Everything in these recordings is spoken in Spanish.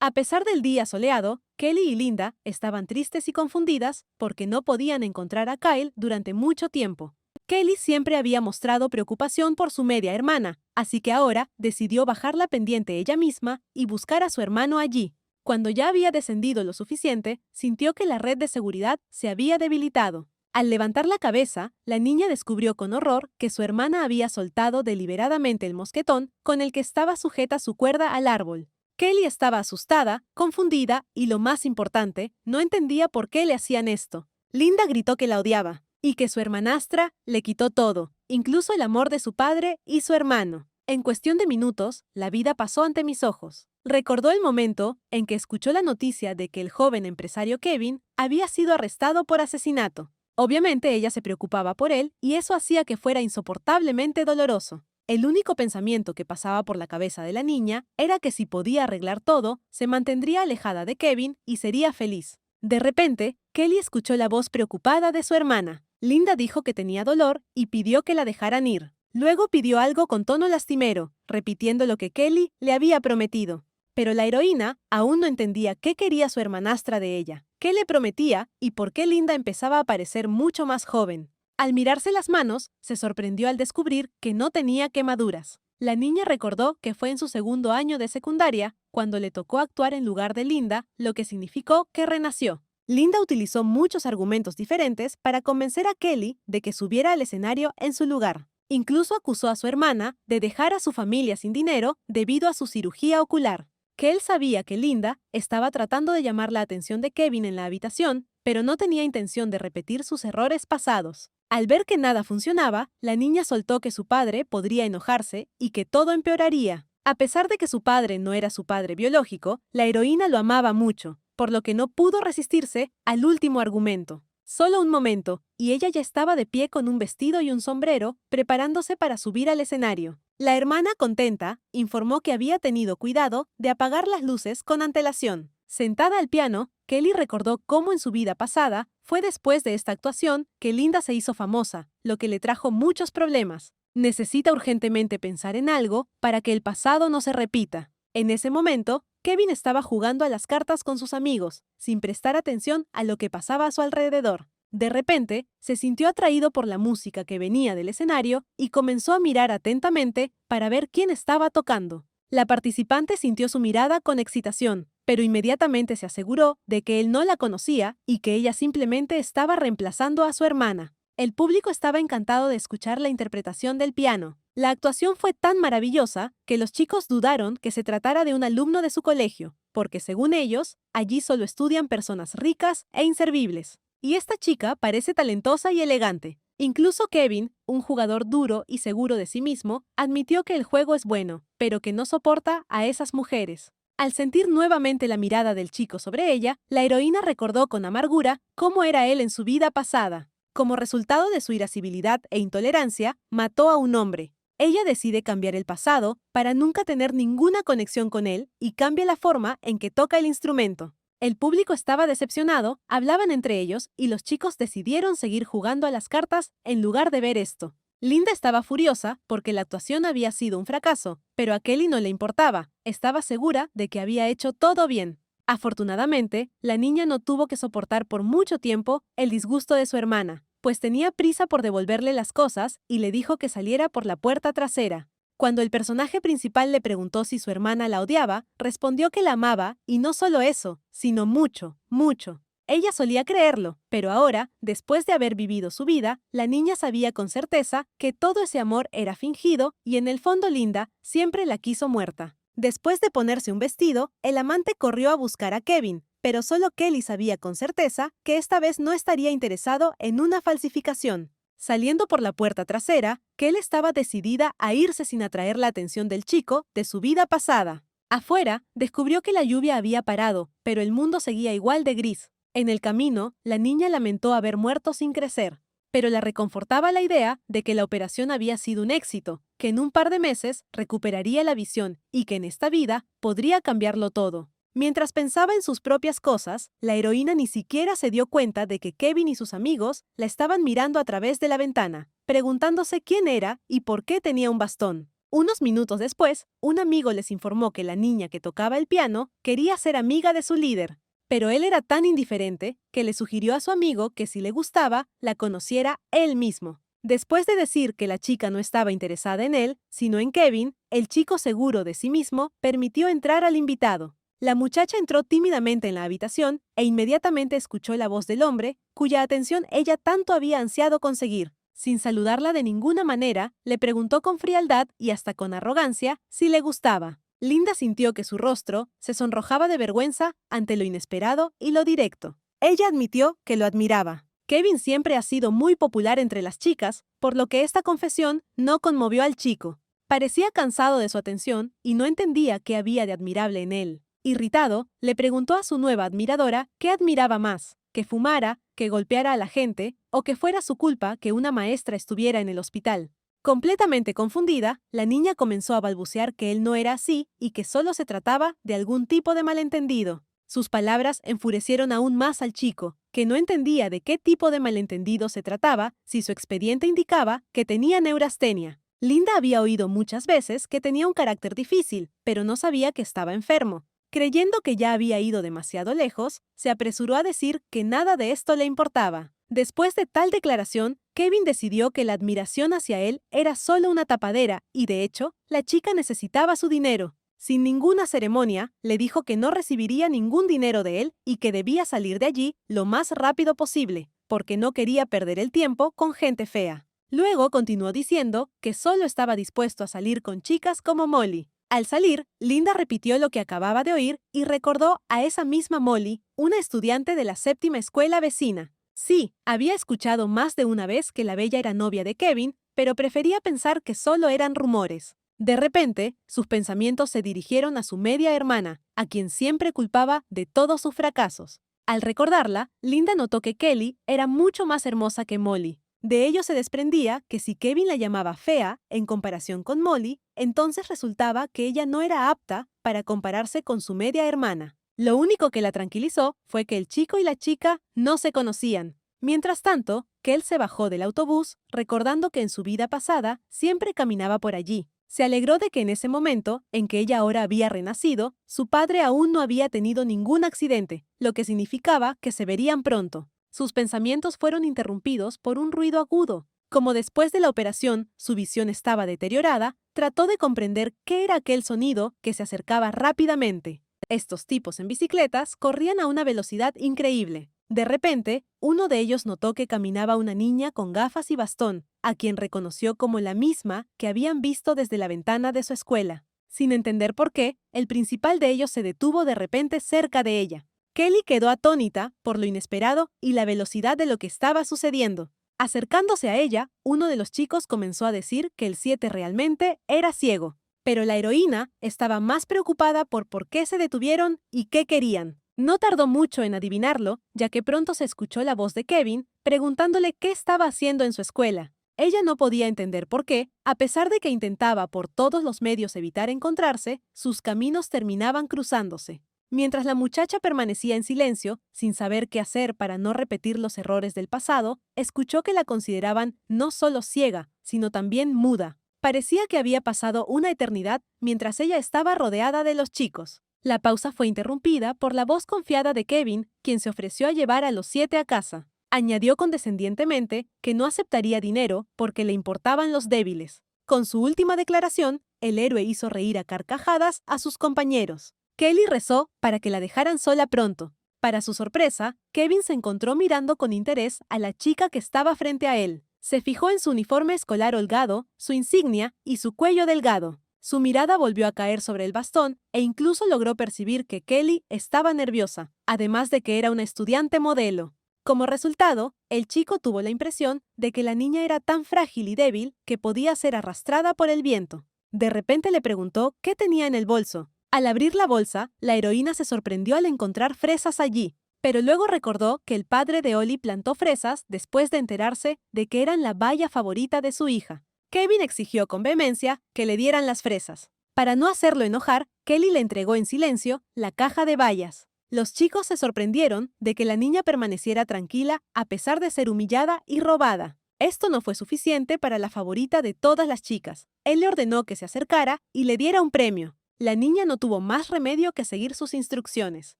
A pesar del día soleado, Kelly y Linda estaban tristes y confundidas porque no podían encontrar a Kyle durante mucho tiempo. Kelly siempre había mostrado preocupación por su media hermana, así que ahora decidió bajar la pendiente ella misma y buscar a su hermano allí. Cuando ya había descendido lo suficiente, sintió que la red de seguridad se había debilitado. Al levantar la cabeza, la niña descubrió con horror que su hermana había soltado deliberadamente el mosquetón con el que estaba sujeta su cuerda al árbol. Kelly estaba asustada, confundida y, lo más importante, no entendía por qué le hacían esto. Linda gritó que la odiaba y que su hermanastra le quitó todo, incluso el amor de su padre y su hermano. En cuestión de minutos, la vida pasó ante mis ojos. Recordó el momento en que escuchó la noticia de que el joven empresario Kevin había sido arrestado por asesinato. Obviamente ella se preocupaba por él y eso hacía que fuera insoportablemente doloroso. El único pensamiento que pasaba por la cabeza de la niña era que si podía arreglar todo, se mantendría alejada de Kevin y sería feliz. De repente, Kelly escuchó la voz preocupada de su hermana. Linda dijo que tenía dolor y pidió que la dejaran ir. Luego pidió algo con tono lastimero, repitiendo lo que Kelly le había prometido. Pero la heroína aún no entendía qué quería su hermanastra de ella, qué le prometía y por qué Linda empezaba a parecer mucho más joven. Al mirarse las manos, se sorprendió al descubrir que no tenía quemaduras. La niña recordó que fue en su segundo año de secundaria cuando le tocó actuar en lugar de Linda, lo que significó que renació. Linda utilizó muchos argumentos diferentes para convencer a Kelly de que subiera al escenario en su lugar. Incluso acusó a su hermana de dejar a su familia sin dinero debido a su cirugía ocular. Que él sabía que Linda estaba tratando de llamar la atención de Kevin en la habitación, pero no tenía intención de repetir sus errores pasados. Al ver que nada funcionaba, la niña soltó que su padre podría enojarse y que todo empeoraría. A pesar de que su padre no era su padre biológico, la heroína lo amaba mucho, por lo que no pudo resistirse al último argumento. Solo un momento, y ella ya estaba de pie con un vestido y un sombrero, preparándose para subir al escenario. La hermana, contenta, informó que había tenido cuidado de apagar las luces con antelación. Sentada al piano, Kelly recordó cómo en su vida pasada fue después de esta actuación que Linda se hizo famosa, lo que le trajo muchos problemas. Necesita urgentemente pensar en algo para que el pasado no se repita. En ese momento, Kevin estaba jugando a las cartas con sus amigos, sin prestar atención a lo que pasaba a su alrededor. De repente, se sintió atraído por la música que venía del escenario y comenzó a mirar atentamente para ver quién estaba tocando. La participante sintió su mirada con excitación, pero inmediatamente se aseguró de que él no la conocía y que ella simplemente estaba reemplazando a su hermana. El público estaba encantado de escuchar la interpretación del piano. La actuación fue tan maravillosa que los chicos dudaron que se tratara de un alumno de su colegio, porque según ellos, allí solo estudian personas ricas e inservibles. Y esta chica parece talentosa y elegante. Incluso Kevin, un jugador duro y seguro de sí mismo, admitió que el juego es bueno, pero que no soporta a esas mujeres. Al sentir nuevamente la mirada del chico sobre ella, la heroína recordó con amargura cómo era él en su vida pasada. Como resultado de su irascibilidad e intolerancia, mató a un hombre. Ella decide cambiar el pasado para nunca tener ninguna conexión con él y cambia la forma en que toca el instrumento. El público estaba decepcionado, hablaban entre ellos y los chicos decidieron seguir jugando a las cartas en lugar de ver esto. Linda estaba furiosa porque la actuación había sido un fracaso, pero a Kelly no le importaba, estaba segura de que había hecho todo bien. Afortunadamente, la niña no tuvo que soportar por mucho tiempo el disgusto de su hermana, pues tenía prisa por devolverle las cosas y le dijo que saliera por la puerta trasera. Cuando el personaje principal le preguntó si su hermana la odiaba, respondió que la amaba y no solo eso, sino mucho, mucho. Ella solía creerlo, pero ahora, después de haber vivido su vida, la niña sabía con certeza que todo ese amor era fingido y en el fondo Linda siempre la quiso muerta. Después de ponerse un vestido, el amante corrió a buscar a Kevin, pero solo Kelly sabía con certeza que esta vez no estaría interesado en una falsificación. Saliendo por la puerta trasera, Kelly estaba decidida a irse sin atraer la atención del chico de su vida pasada. Afuera, descubrió que la lluvia había parado, pero el mundo seguía igual de gris. En el camino, la niña lamentó haber muerto sin crecer, pero la reconfortaba la idea de que la operación había sido un éxito, que en un par de meses recuperaría la visión y que en esta vida podría cambiarlo todo. Mientras pensaba en sus propias cosas, la heroína ni siquiera se dio cuenta de que Kevin y sus amigos la estaban mirando a través de la ventana, preguntándose quién era y por qué tenía un bastón. Unos minutos después, un amigo les informó que la niña que tocaba el piano quería ser amiga de su líder. Pero él era tan indiferente que le sugirió a su amigo que si le gustaba, la conociera él mismo. Después de decir que la chica no estaba interesada en él, sino en Kevin, el chico seguro de sí mismo permitió entrar al invitado. La muchacha entró tímidamente en la habitación e inmediatamente escuchó la voz del hombre, cuya atención ella tanto había ansiado conseguir. Sin saludarla de ninguna manera, le preguntó con frialdad y hasta con arrogancia si le gustaba. Linda sintió que su rostro se sonrojaba de vergüenza ante lo inesperado y lo directo. Ella admitió que lo admiraba. Kevin siempre ha sido muy popular entre las chicas, por lo que esta confesión no conmovió al chico. Parecía cansado de su atención y no entendía qué había de admirable en él. Irritado, le preguntó a su nueva admiradora qué admiraba más, que fumara, que golpeara a la gente o que fuera su culpa que una maestra estuviera en el hospital. Completamente confundida, la niña comenzó a balbucear que él no era así y que solo se trataba de algún tipo de malentendido. Sus palabras enfurecieron aún más al chico, que no entendía de qué tipo de malentendido se trataba si su expediente indicaba que tenía neurastenia. Linda había oído muchas veces que tenía un carácter difícil, pero no sabía que estaba enfermo. Creyendo que ya había ido demasiado lejos, se apresuró a decir que nada de esto le importaba. Después de tal declaración, Kevin decidió que la admiración hacia él era solo una tapadera y, de hecho, la chica necesitaba su dinero. Sin ninguna ceremonia, le dijo que no recibiría ningún dinero de él y que debía salir de allí lo más rápido posible, porque no quería perder el tiempo con gente fea. Luego continuó diciendo que solo estaba dispuesto a salir con chicas como Molly. Al salir, Linda repitió lo que acababa de oír y recordó a esa misma Molly, una estudiante de la 7ª escuela vecina. Sí, había escuchado más de una vez que la bella era novia de Kevin, pero prefería pensar que solo eran rumores. De repente, sus pensamientos se dirigieron a su media hermana, a quien siempre culpaba de todos sus fracasos. Al recordarla, Linda notó que Kelly era mucho más hermosa que Molly. De ello se desprendía que si Kevin la llamaba fea, en comparación con Molly, entonces resultaba que ella no era apta para compararse con su media hermana. Lo único que la tranquilizó fue que el chico y la chica no se conocían. Mientras tanto, Kel se bajó del autobús, recordando que en su vida pasada siempre caminaba por allí. Se alegró de que en ese momento, en que ella ahora había renacido, su padre aún no había tenido ningún accidente, lo que significaba que se verían pronto. Sus pensamientos fueron interrumpidos por un ruido agudo. Como después de la operación su visión estaba deteriorada, trató de comprender qué era aquel sonido que se acercaba rápidamente. Estos tipos en bicicletas corrían a una velocidad increíble. De repente, uno de ellos notó que caminaba una niña con gafas y bastón, a quien reconoció como la misma que habían visto desde la ventana de su escuela. Sin entender por qué, el principal de ellos se detuvo de repente cerca de ella. Kelly quedó atónita por lo inesperado y la velocidad de lo que estaba sucediendo. Acercándose a ella, uno de los chicos comenzó a decir que el 7 realmente era ciego. Pero la heroína estaba más preocupada por qué se detuvieron y qué querían. No tardó mucho en adivinarlo, ya que pronto se escuchó la voz de Kevin preguntándole qué estaba haciendo en su escuela. Ella no podía entender por qué, a pesar de que intentaba por todos los medios evitar encontrarse, sus caminos terminaban cruzándose. Mientras la muchacha permanecía en silencio, sin saber qué hacer para no repetir los errores del pasado, escuchó que la consideraban no solo ciega, sino también muda. Parecía que había pasado una eternidad mientras ella estaba rodeada de los chicos. La pausa fue interrumpida por la voz confiada de Kevin, quien se ofreció a llevar a los 7 a casa. Añadió condescendientemente que no aceptaría dinero porque le importaban los débiles. Con su última declaración, el héroe hizo reír a carcajadas a sus compañeros. Kelly rezó para que la dejaran sola pronto. Para su sorpresa, Kevin se encontró mirando con interés a la chica que estaba frente a él. Se fijó en su uniforme escolar holgado, su insignia y su cuello delgado. Su mirada volvió a caer sobre el bastón e incluso logró percibir que Kelly estaba nerviosa, además de que era una estudiante modelo. Como resultado, el chico tuvo la impresión de que la niña era tan frágil y débil que podía ser arrastrada por el viento. De repente le preguntó qué tenía en el bolso. Al abrir la bolsa, la heroína se sorprendió al encontrar fresas allí. Pero luego recordó que el padre de Ollie plantó fresas después de enterarse de que eran la baya favorita de su hija. Kevin exigió con vehemencia que le dieran las fresas. Para no hacerlo enojar, Kelly le entregó en silencio la caja de bayas. Los chicos se sorprendieron de que la niña permaneciera tranquila a pesar de ser humillada y robada. Esto no fue suficiente para la favorita de todas las chicas. Él le ordenó que se acercara y le diera un premio. La niña no tuvo más remedio que seguir sus instrucciones.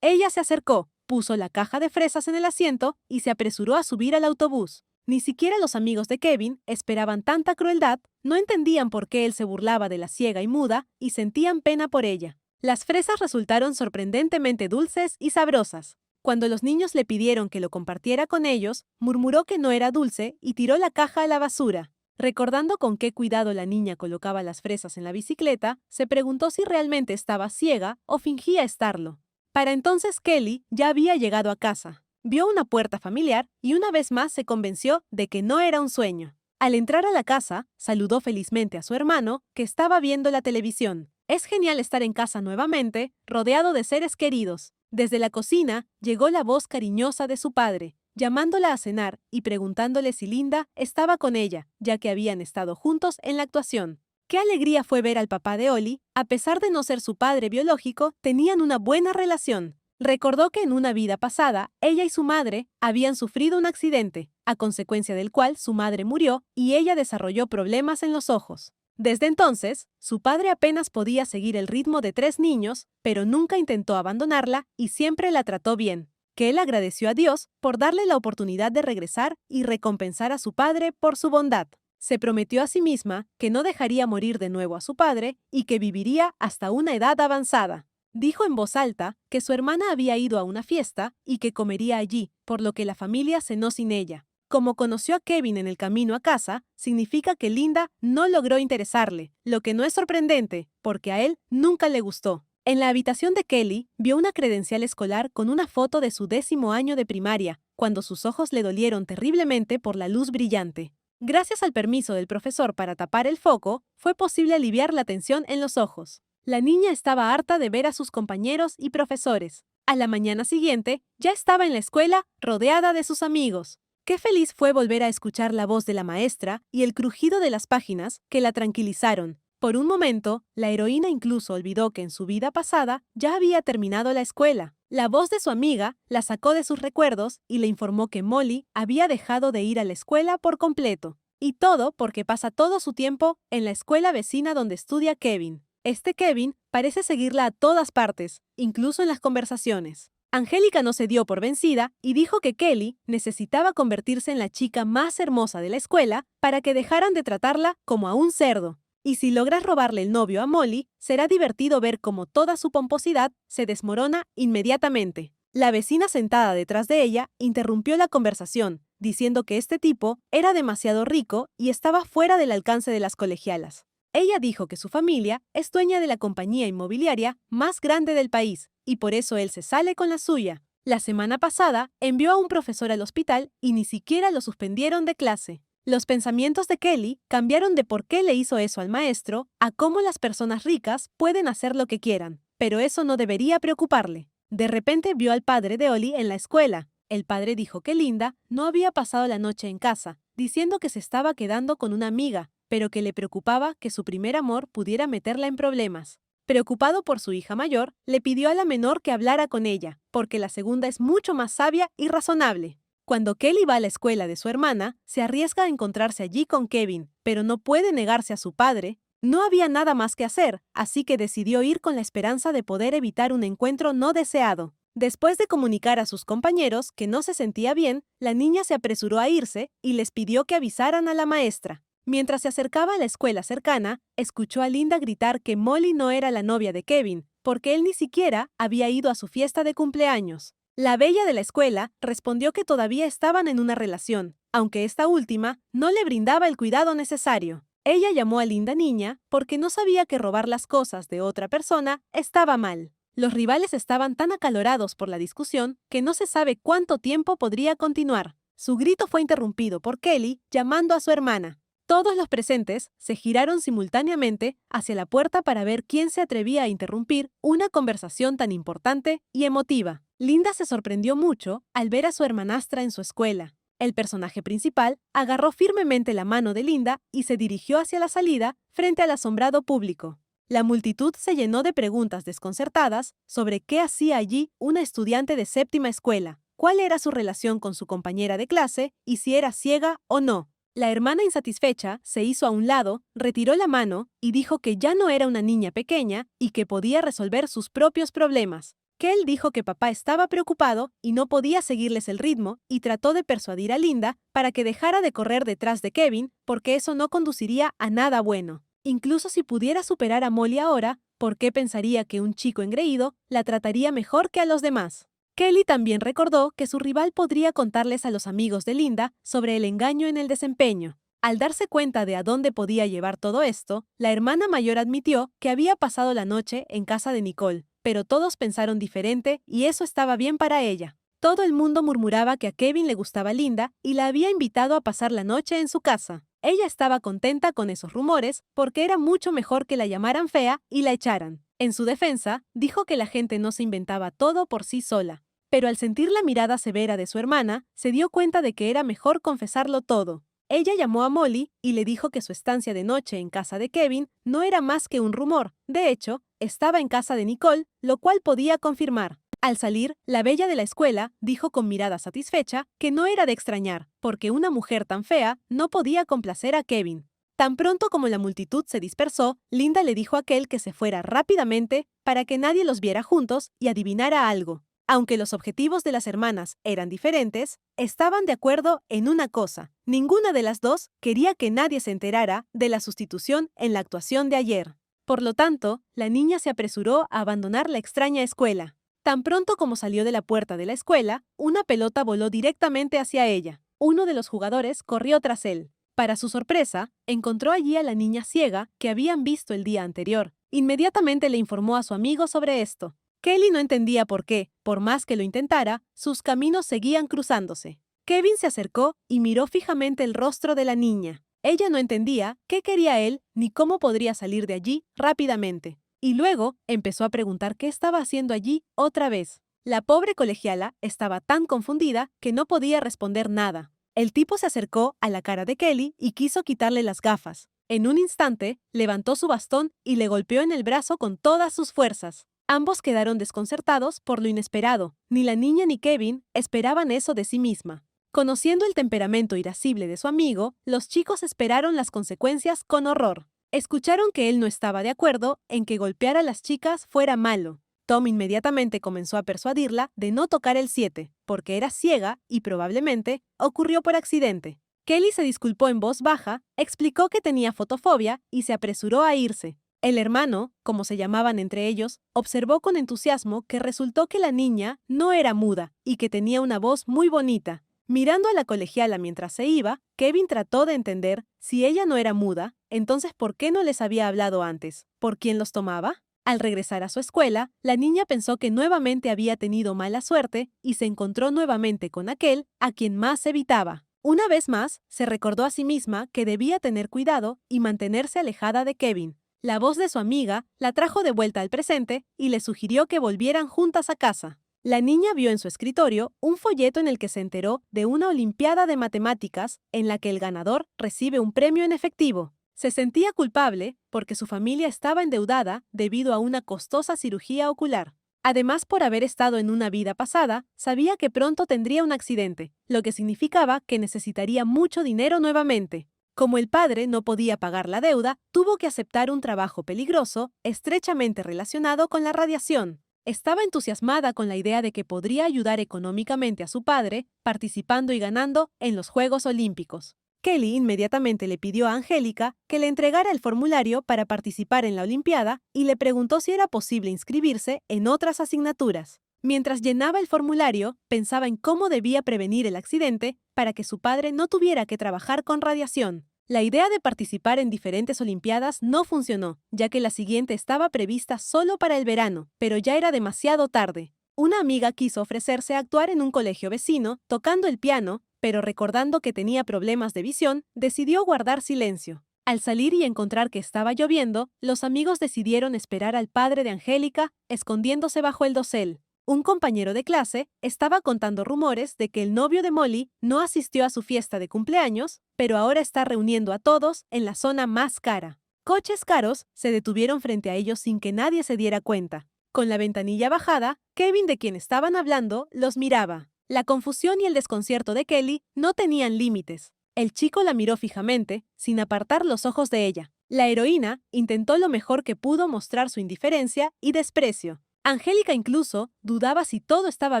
Ella se acercó, puso la caja de fresas en el asiento y se apresuró a subir al autobús. Ni siquiera los amigos de Kevin esperaban tanta crueldad, no entendían por qué él se burlaba de la ciega y muda y sentían pena por ella. Las fresas resultaron sorprendentemente dulces y sabrosas. Cuando los niños le pidieron que lo compartiera con ellos, murmuró que no era dulce y tiró la caja a la basura. Recordando con qué cuidado la niña colocaba las fresas en la bicicleta, se preguntó si realmente estaba ciega o fingía estarlo. Para entonces Kelly ya había llegado a casa. Vio una puerta familiar y una vez más se convenció de que no era un sueño. Al entrar a la casa, saludó felizmente a su hermano, que estaba viendo la televisión. Es genial estar en casa nuevamente, rodeado de seres queridos. Desde la cocina llegó la voz cariñosa de su padre, llamándola a cenar y preguntándole si Linda estaba con ella, ya que habían estado juntos en la actuación. Qué alegría fue ver al papá de Ollie, a pesar de no ser su padre biológico, tenían una buena relación. Recordó que en una vida pasada, ella y su madre habían sufrido un accidente, a consecuencia del cual su madre murió y ella desarrolló problemas en los ojos. Desde entonces, su padre apenas podía seguir el ritmo de 3 niños, pero nunca intentó abandonarla y siempre la trató bien. Que él agradeció a Dios por darle la oportunidad de regresar y recompensar a su padre por su bondad. Se prometió a sí misma que no dejaría morir de nuevo a su padre y que viviría hasta una edad avanzada. Dijo en voz alta que su hermana había ido a una fiesta y que comería allí, por lo que la familia cenó sin ella. Como conoció a Kevin en el camino a casa, significa que Linda no logró interesarle, lo que no es sorprendente, porque a él nunca le gustó. En la habitación de Kelly, vio una credencial escolar con una foto de su 10º año de primaria, cuando sus ojos le dolieron terriblemente por la luz brillante. Gracias al permiso del profesor para tapar el foco, fue posible aliviar la tensión en los ojos. La niña estaba harta de ver a sus compañeros y profesores. A la mañana siguiente, ya estaba en la escuela, rodeada de sus amigos. Qué feliz fue volver a escuchar la voz de la maestra y el crujido de las páginas que la tranquilizaron. Por un momento, la heroína incluso olvidó que en su vida pasada ya había terminado la escuela. La voz de su amiga la sacó de sus recuerdos y le informó que Molly había dejado de ir a la escuela por completo. Y todo porque pasa todo su tiempo en la escuela vecina donde estudia Kevin. Este Kevin parece seguirla a todas partes, incluso en las conversaciones. Angélica no se dio por vencida y dijo que Kelly necesitaba convertirse en la chica más hermosa de la escuela para que dejaran de tratarla como a un cerdo. Y si logras robarle el novio a Molly, será divertido ver cómo toda su pomposidad se desmorona inmediatamente. La vecina sentada detrás de ella interrumpió la conversación, diciendo que este tipo era demasiado rico y estaba fuera del alcance de las colegialas. Ella dijo que su familia es dueña de la compañía inmobiliaria más grande del país, y por eso él se sale con la suya. La semana pasada envió a un profesor al hospital y ni siquiera lo suspendieron de clase. Los pensamientos de Kelly cambiaron de por qué le hizo eso al maestro a cómo las personas ricas pueden hacer lo que quieran, pero eso no debería preocuparle. De repente vio al padre de Ollie en la escuela. El padre dijo que Linda no había pasado la noche en casa, diciendo que se estaba quedando con una amiga, pero que le preocupaba que su primer amor pudiera meterla en problemas. Preocupado por su hija mayor, le pidió a la menor que hablara con ella, porque la segunda es mucho más sabia y razonable. Cuando Kelly va a la escuela de su hermana, se arriesga a encontrarse allí con Kevin, pero no puede negarse a su padre. No había nada más que hacer, así que decidió ir con la esperanza de poder evitar un encuentro no deseado. Después de comunicar a sus compañeros que no se sentía bien, la niña se apresuró a irse y les pidió que avisaran a la maestra. Mientras se acercaba a la escuela cercana, escuchó a Linda gritar que Molly no era la novia de Kevin, porque él ni siquiera había ido a su fiesta de cumpleaños. La bella de la escuela respondió que todavía estaban en una relación, aunque esta última no le brindaba el cuidado necesario. Ella llamó a Linda niña porque no sabía que robar las cosas de otra persona estaba mal. Los rivales estaban tan acalorados por la discusión que no se sabe cuánto tiempo podría continuar. Su grito fue interrumpido por Kelly llamando a su hermana. Todos los presentes se giraron simultáneamente hacia la puerta para ver quién se atrevía a interrumpir una conversación tan importante y emotiva. Linda se sorprendió mucho al ver a su hermanastra en su escuela. El personaje principal agarró firmemente la mano de Linda y se dirigió hacia la salida frente al asombrado público. La multitud se llenó de preguntas desconcertadas sobre qué hacía allí una estudiante de 7ª escuela, cuál era su relación con su compañera de clase y si era ciega o no. La hermana insatisfecha se hizo a un lado, retiró la mano y dijo que ya no era una niña pequeña y que podía resolver sus propios problemas. Kel dijo que papá estaba preocupado y no podía seguirles el ritmo y trató de persuadir a Linda para que dejara de correr detrás de Kevin porque eso no conduciría a nada bueno. Incluso si pudiera superar a Molly ahora, ¿por qué pensaría que un chico engreído la trataría mejor que a los demás? Kelly también recordó que su rival podría contarles a los amigos de Linda sobre el engaño en el desempeño. Al darse cuenta de a dónde podía llevar todo esto, la hermana mayor admitió que había pasado la noche en casa de Nicole, pero todos pensaron diferente y eso estaba bien para ella. Todo el mundo murmuraba que a Kevin le gustaba Linda y la había invitado a pasar la noche en su casa. Ella estaba contenta con esos rumores porque era mucho mejor que la llamaran fea y la echaran. En su defensa, dijo que la gente no se inventaba todo por sí sola. Pero al sentir la mirada severa de su hermana, se dio cuenta de que era mejor confesarlo todo. Ella llamó a Molly y le dijo que su estancia de noche en casa de Kevin no era más que un rumor. De hecho, estaba en casa de Nicole, lo cual podía confirmar. Al salir, la bella de la escuela dijo con mirada satisfecha que no era de extrañar, porque una mujer tan fea no podía complacer a Kevin. Tan pronto como la multitud se dispersó, Linda le dijo a Kel que se fuera rápidamente para que nadie los viera juntos y adivinara algo. Aunque los objetivos de las hermanas eran diferentes, estaban de acuerdo en una cosa. Ninguna de las dos quería que nadie se enterara de la sustitución en la actuación de ayer. Por lo tanto, la niña se apresuró a abandonar la extraña escuela. Tan pronto como salió de la puerta de la escuela, una pelota voló directamente hacia ella. Uno de los jugadores corrió tras él. Para su sorpresa, encontró allí a la niña ciega que habían visto el día anterior. Inmediatamente le informó a su amigo sobre esto. Kelly no entendía por qué, por más que lo intentara, sus caminos seguían cruzándose. Kevin se acercó y miró fijamente el rostro de la niña. Ella no entendía qué quería él ni cómo podría salir de allí rápidamente. Y luego empezó a preguntar qué estaba haciendo allí otra vez. La pobre colegiala estaba tan confundida que no podía responder nada. El tipo se acercó a la cara de Kelly y quiso quitarle las gafas. En un instante, levantó su bastón y le golpeó en el brazo con todas sus fuerzas. Ambos quedaron desconcertados por lo inesperado. Ni la niña ni Kevin esperaban eso de sí misma. Conociendo el temperamento irascible de su amigo, los chicos esperaron las consecuencias con horror. Escucharon que él no estaba de acuerdo en que golpear a las chicas fuera malo. Tom inmediatamente comenzó a persuadirla de no tocar el 7, porque era ciega y probablemente ocurrió por accidente. Kelly se disculpó en voz baja, explicó que tenía fotofobia y se apresuró a irse. El hermano, como se llamaban entre ellos, observó con entusiasmo que resultó que la niña no era muda y que tenía una voz muy bonita. Mirando a la colegiala mientras se iba, Kevin trató de entender si ella no era muda, entonces ¿por qué no les había hablado antes? ¿Por quién los tomaba? Al regresar a su escuela, la niña pensó que nuevamente había tenido mala suerte y se encontró nuevamente con aquel a quien más evitaba. Una vez más, se recordó a sí misma que debía tener cuidado y mantenerse alejada de Kevin. La voz de su amiga la trajo de vuelta al presente y le sugirió que volvieran juntas a casa. La niña vio en su escritorio un folleto en el que se enteró de una olimpiada de matemáticas en la que el ganador recibe un premio en efectivo. Se sentía culpable porque su familia estaba endeudada debido a una costosa cirugía ocular. Además, por haber estado en una vida pasada, sabía que pronto tendría un accidente, lo que significaba que necesitaría mucho dinero nuevamente. Como el padre no podía pagar la deuda, tuvo que aceptar un trabajo peligroso, estrechamente relacionado con la radiación. Estaba entusiasmada con la idea de que podría ayudar económicamente a su padre, participando y ganando en los Juegos Olímpicos. Kelly inmediatamente le pidió a Angélica que le entregara el formulario para participar en la Olimpiada y le preguntó si era posible inscribirse en otras asignaturas. Mientras llenaba el formulario, pensaba en cómo debía prevenir el accidente para que su padre no tuviera que trabajar con radiación. La idea de participar en diferentes olimpiadas no funcionó, ya que la siguiente estaba prevista solo para el verano, pero ya era demasiado tarde. Una amiga quiso ofrecerse a actuar en un colegio vecino, tocando el piano, pero recordando que tenía problemas de visión, decidió guardar silencio. Al salir y encontrar que estaba lloviendo, los amigos decidieron esperar al padre de Angélica, escondiéndose bajo el dosel. Un compañero de clase estaba contando rumores de que el novio de Molly no asistió a su fiesta de cumpleaños, pero ahora está reuniendo a todos en la zona más cara. Coches caros se detuvieron frente a ellos sin que nadie se diera cuenta. Con la ventanilla bajada, Kevin, de quien estaban hablando, los miraba. La confusión y el desconcierto de Kelly no tenían límites. El chico la miró fijamente, sin apartar los ojos de ella. La heroína intentó lo mejor que pudo mostrar su indiferencia y desprecio. Angélica incluso dudaba si todo estaba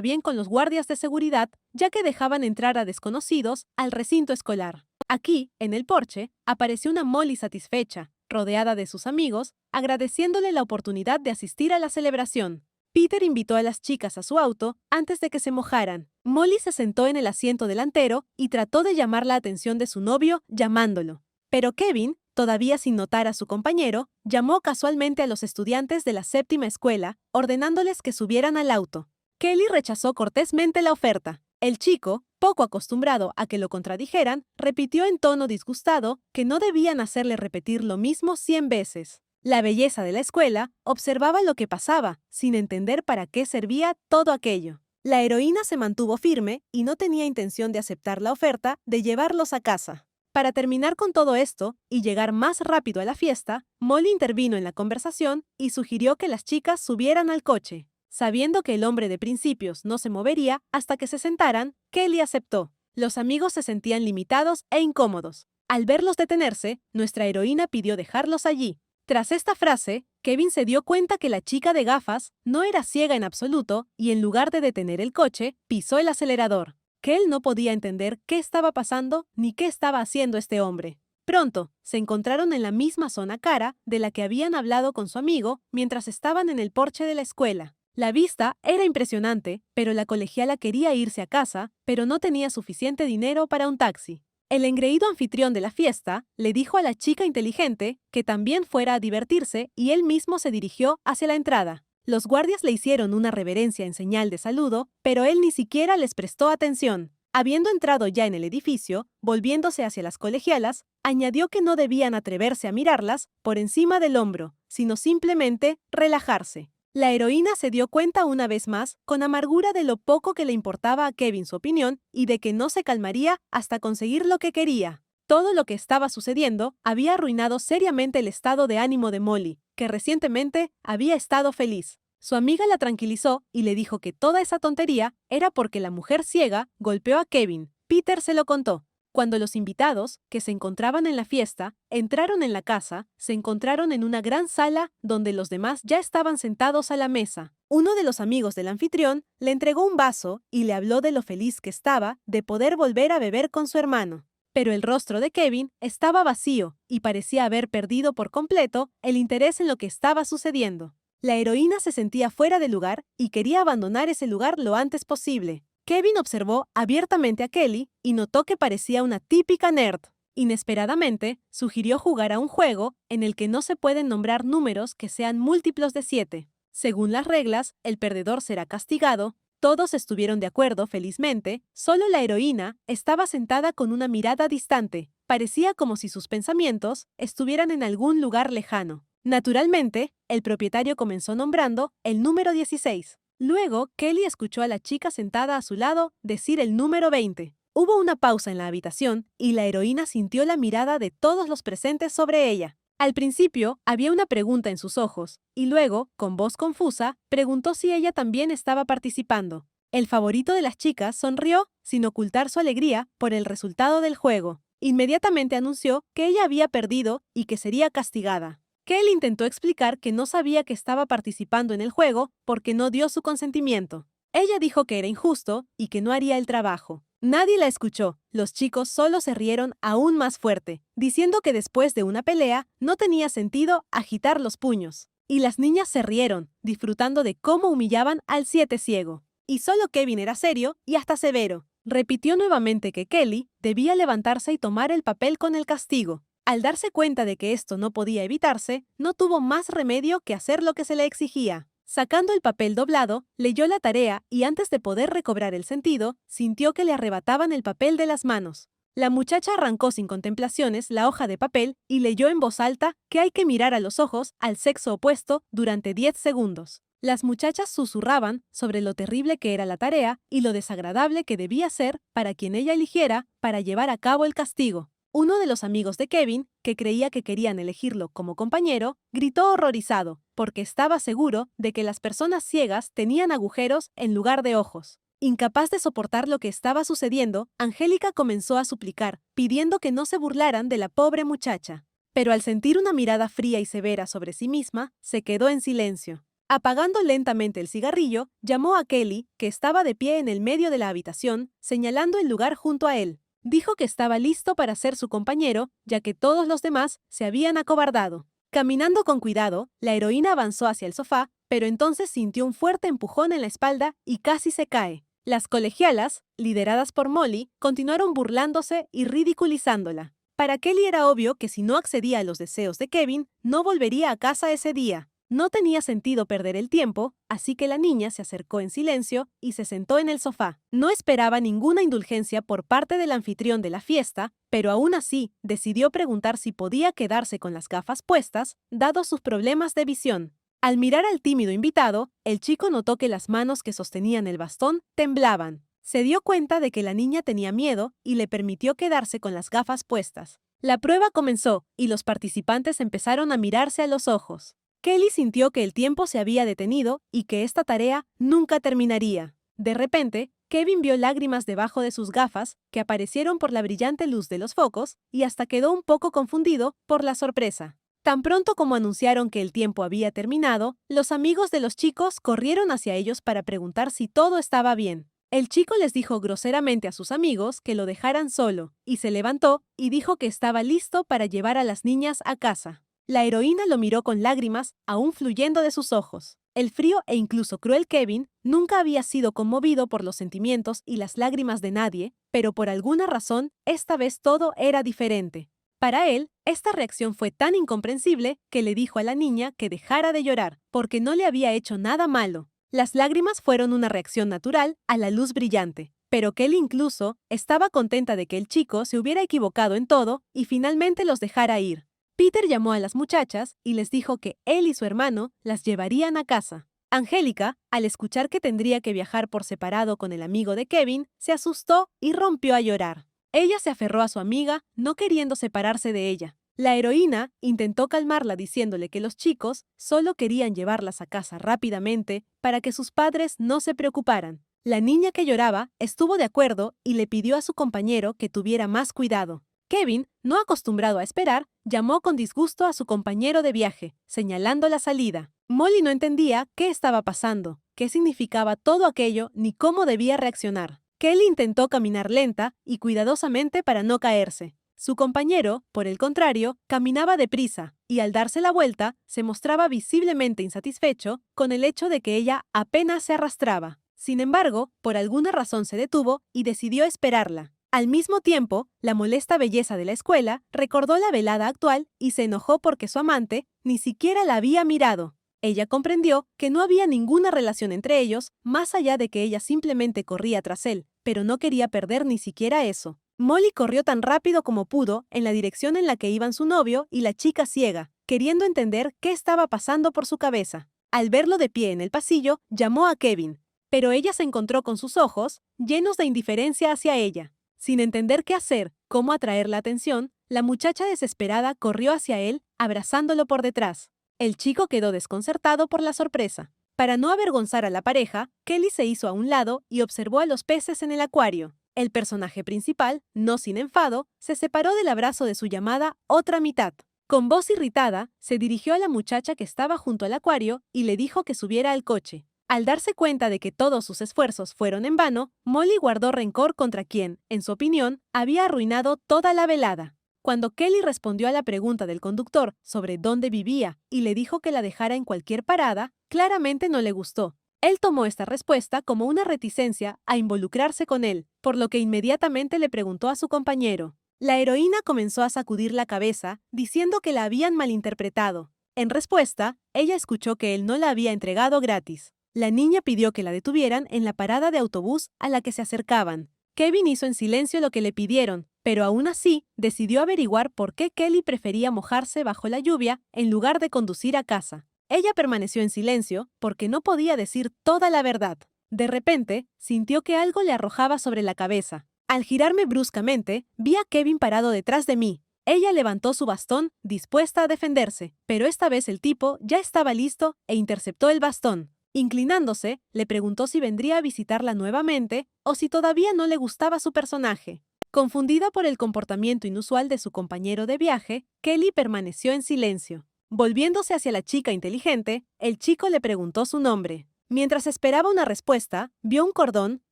bien con los guardias de seguridad, ya que dejaban entrar a desconocidos al recinto escolar. Aquí, en el porche, apareció una Molly satisfecha, rodeada de sus amigos, agradeciéndole la oportunidad de asistir a la celebración. Peter invitó a las chicas a su auto antes de que se mojaran. Molly se sentó en el asiento delantero y trató de llamar la atención de su novio llamándolo. Pero Kevin, todavía sin notar a su compañero, llamó casualmente a los estudiantes de la séptima escuela, ordenándoles que subieran al auto. Kelly rechazó cortésmente la oferta. El chico, poco acostumbrado a que lo contradijeran, repitió en tono disgustado que no debían hacerle repetir lo mismo 100 veces. La belleza de la escuela observaba lo que pasaba, sin entender para qué servía todo aquello. La heroína se mantuvo firme y no tenía intención de aceptar la oferta de llevarlos a casa. Para terminar con todo esto y llegar más rápido a la fiesta, Molly intervino en la conversación y sugirió que las chicas subieran al coche. Sabiendo que el hombre de principios no se movería hasta que se sentaran, Kelly aceptó. Los amigos se sentían limitados e incómodos. Al verlos detenerse, nuestra heroína pidió dejarlos allí. Tras esta frase, Kevin se dio cuenta que la chica de gafas no era ciega en absoluto y en lugar de detener el coche, pisó el acelerador. Que él no podía entender qué estaba pasando ni qué estaba haciendo este hombre. Pronto, se encontraron en la misma zona cara de la que habían hablado con su amigo mientras estaban en el porche de la escuela. La vista era impresionante, pero la colegiala quería irse a casa, pero no tenía suficiente dinero para un taxi. El engreído anfitrión de la fiesta le dijo a la chica inteligente que también fuera a divertirse y él mismo se dirigió hacia la entrada. Los guardias le hicieron una reverencia en señal de saludo, pero él ni siquiera les prestó atención. Habiendo entrado ya en el edificio, volviéndose hacia las colegialas, añadió que no debían atreverse a mirarlas por encima del hombro, sino simplemente relajarse. La heroína se dio cuenta una vez más, con amargura, de lo poco que le importaba a Kevin su opinión y de que no se calmaría hasta conseguir lo que quería. Todo lo que estaba sucediendo había arruinado seriamente el estado de ánimo de Molly, que recientemente había estado feliz. Su amiga la tranquilizó y le dijo que toda esa tontería era porque la mujer ciega golpeó a Kevin. Peter se lo contó. Cuando los invitados, que se encontraban en la fiesta, entraron en la casa, se encontraron en una gran sala donde los demás ya estaban sentados a la mesa. Uno de los amigos del anfitrión le entregó un vaso y le habló de lo feliz que estaba de poder volver a beber con su hermano. Pero el rostro de Kevin estaba vacío y parecía haber perdido por completo el interés en lo que estaba sucediendo. La heroína se sentía fuera de lugar y quería abandonar ese lugar lo antes posible. Kevin observó abiertamente a Kelly y notó que parecía una típica nerd. Inesperadamente, sugirió jugar a un juego en el que no se pueden nombrar números que sean múltiplos de 7. Según las reglas, el perdedor será castigado. Todos estuvieron de acuerdo, felizmente. Solo la heroína estaba sentada con una mirada distante. Parecía como si sus pensamientos estuvieran en algún lugar lejano. Naturalmente, el propietario comenzó nombrando el número 16. Luego, Kelly escuchó a la chica sentada a su lado decir el número 20. Hubo una pausa en la habitación y la heroína sintió la mirada de todos los presentes sobre ella. Al principio, había una pregunta en sus ojos, y luego, con voz confusa, preguntó si ella también estaba participando. El favorito de las chicas sonrió, sin ocultar su alegría por el resultado del juego. Inmediatamente anunció que ella había perdido y que sería castigada. Kelly intentó explicar que no sabía que estaba participando en el juego porque no dio su consentimiento. Ella dijo que era injusto y que no haría el trabajo. Nadie la escuchó. Los chicos solo se rieron aún más fuerte, diciendo que después de una pelea no tenía sentido agitar los puños. Y las niñas se rieron, disfrutando de cómo humillaban al 7 ciego. Y solo Kevin era serio y hasta severo. Repitió nuevamente que Kelly debía levantarse y tomar el papel con el castigo. Al darse cuenta de que esto no podía evitarse, no tuvo más remedio que hacer lo que se le exigía. Sacando el papel doblado, leyó la tarea y antes de poder recobrar el sentido, sintió que le arrebataban el papel de las manos. La muchacha arrancó sin contemplaciones la hoja de papel y leyó en voz alta que hay que mirar a los ojos al sexo opuesto durante 10 segundos. Las muchachas susurraban sobre lo terrible que era la tarea y lo desagradable que debía ser para quien ella eligiera para llevar a cabo el castigo. Uno de los amigos de Kevin, que creía que querían elegirlo como compañero, gritó horrorizado, porque estaba seguro de que las personas ciegas tenían agujeros en lugar de ojos. Incapaz de soportar lo que estaba sucediendo, Angélica comenzó a suplicar, pidiendo que no se burlaran de la pobre muchacha. Pero al sentir una mirada fría y severa sobre sí misma, se quedó en silencio. Apagando lentamente el cigarrillo, llamó a Kelly, que estaba de pie en el medio de la habitación, señalando el lugar junto a él. Dijo que estaba listo para ser su compañero, ya que todos los demás se habían acobardado. Caminando con cuidado, la heroína avanzó hacia el sofá, pero entonces sintió un fuerte empujón en la espalda y casi se cae. Las colegialas, lideradas por Molly, continuaron burlándose y ridiculizándola. Para Kelly era obvio que si no accedía a los deseos de Kevin, no volvería a casa ese día. No tenía sentido perder el tiempo, así que la niña se acercó en silencio y se sentó en el sofá. No esperaba ninguna indulgencia por parte del anfitrión de la fiesta, pero aún así decidió preguntar si podía quedarse con las gafas puestas, dado sus problemas de visión. Al mirar al tímido invitado, el chico notó que las manos que sostenían el bastón temblaban. Se dio cuenta de que la niña tenía miedo y le permitió quedarse con las gafas puestas. La prueba comenzó y los participantes empezaron a mirarse a los ojos. Kelly sintió que el tiempo se había detenido y que esta tarea nunca terminaría. De repente, Kevin vio lágrimas debajo de sus gafas que aparecieron por la brillante luz de los focos y hasta quedó un poco confundido por la sorpresa. Tan pronto como anunciaron que el tiempo había terminado, los amigos de los chicos corrieron hacia ellos para preguntar si todo estaba bien. El chico les dijo groseramente a sus amigos que lo dejaran solo, y se levantó y dijo que estaba listo para llevar a las niñas a casa. La heroína lo miró con lágrimas aún fluyendo de sus ojos. El frío e incluso cruel Kevin nunca había sido conmovido por los sentimientos y las lágrimas de nadie, pero por alguna razón, esta vez todo era diferente. Para él, esta reacción fue tan incomprensible que le dijo a la niña que dejara de llorar, porque no le había hecho nada malo. Las lágrimas fueron una reacción natural a la luz brillante, pero Kelly incluso estaba contenta de que el chico se hubiera equivocado en todo y finalmente los dejara ir. Peter llamó a las muchachas y les dijo que él y su hermano las llevarían a casa. Angélica, al escuchar que tendría que viajar por separado con el amigo de Kevin, se asustó y rompió a llorar. Ella se aferró a su amiga, no queriendo separarse de ella. La heroína intentó calmarla diciéndole que los chicos solo querían llevarlas a casa rápidamente para que sus padres no se preocuparan. La niña que lloraba estuvo de acuerdo y le pidió a su compañero que tuviera más cuidado. Kevin, no acostumbrado a esperar, llamó con disgusto a su compañero de viaje, señalando la salida. Molly no entendía qué estaba pasando, qué significaba todo aquello ni cómo debía reaccionar. Kelly intentó caminar lenta y cuidadosamente para no caerse. Su compañero, por el contrario, caminaba deprisa y al darse la vuelta se mostraba visiblemente insatisfecho con el hecho de que ella apenas se arrastraba. Sin embargo, por alguna razón se detuvo y decidió esperarla. Al mismo tiempo, la molesta belleza de la escuela recordó la velada actual y se enojó porque su amante ni siquiera la había mirado. Ella comprendió que no había ninguna relación entre ellos, más allá de que ella simplemente corría tras él, pero no quería perder ni siquiera eso. Molly corrió tan rápido como pudo en la dirección en la que iban su novio y la chica ciega, queriendo entender qué estaba pasando por su cabeza. Al verlo de pie en el pasillo, llamó a Kevin, pero ella se encontró con sus ojos llenos de indiferencia hacia ella. Sin entender qué hacer, cómo atraer la atención, la muchacha desesperada corrió hacia él, abrazándolo por detrás. El chico quedó desconcertado por la sorpresa. Para no avergonzar a la pareja, Kelly se hizo a un lado y observó a los peces en el acuario. El personaje principal, no sin enfado, se separó del abrazo de su llamada otra mitad. Con voz irritada, se dirigió a la muchacha que estaba junto al acuario y le dijo que subiera al coche. Al darse cuenta de que todos sus esfuerzos fueron en vano, Molly guardó rencor contra quien, en su opinión, había arruinado toda la velada. Cuando Kelly respondió a la pregunta del conductor sobre dónde vivía y le dijo que la dejara en cualquier parada, claramente no le gustó. Él tomó esta respuesta como una reticencia a involucrarse con él, por lo que inmediatamente le preguntó a su compañero. La heroína comenzó a sacudir la cabeza, diciendo que la habían malinterpretado. En respuesta, ella escuchó que él no la había entregado gratis. La niña pidió que la detuvieran en la parada de autobús a la que se acercaban. Kevin hizo en silencio lo que le pidieron, pero aún así decidió averiguar por qué Kelly prefería mojarse bajo la lluvia en lugar de conducir a casa. Ella permaneció en silencio porque no podía decir toda la verdad. De repente, sintió que algo le arrojaba sobre la cabeza. Al girarme bruscamente, vi a Kevin parado detrás de mí. Ella levantó su bastón, dispuesta a defenderse, pero esta vez el tipo ya estaba listo e interceptó el bastón. Inclinándose, le preguntó si vendría a visitarla nuevamente o si todavía no le gustaba su personaje. Confundida por el comportamiento inusual de su compañero de viaje, Kelly permaneció en silencio. Volviéndose hacia la chica inteligente, el chico le preguntó su nombre. Mientras esperaba una respuesta, vio un cordón,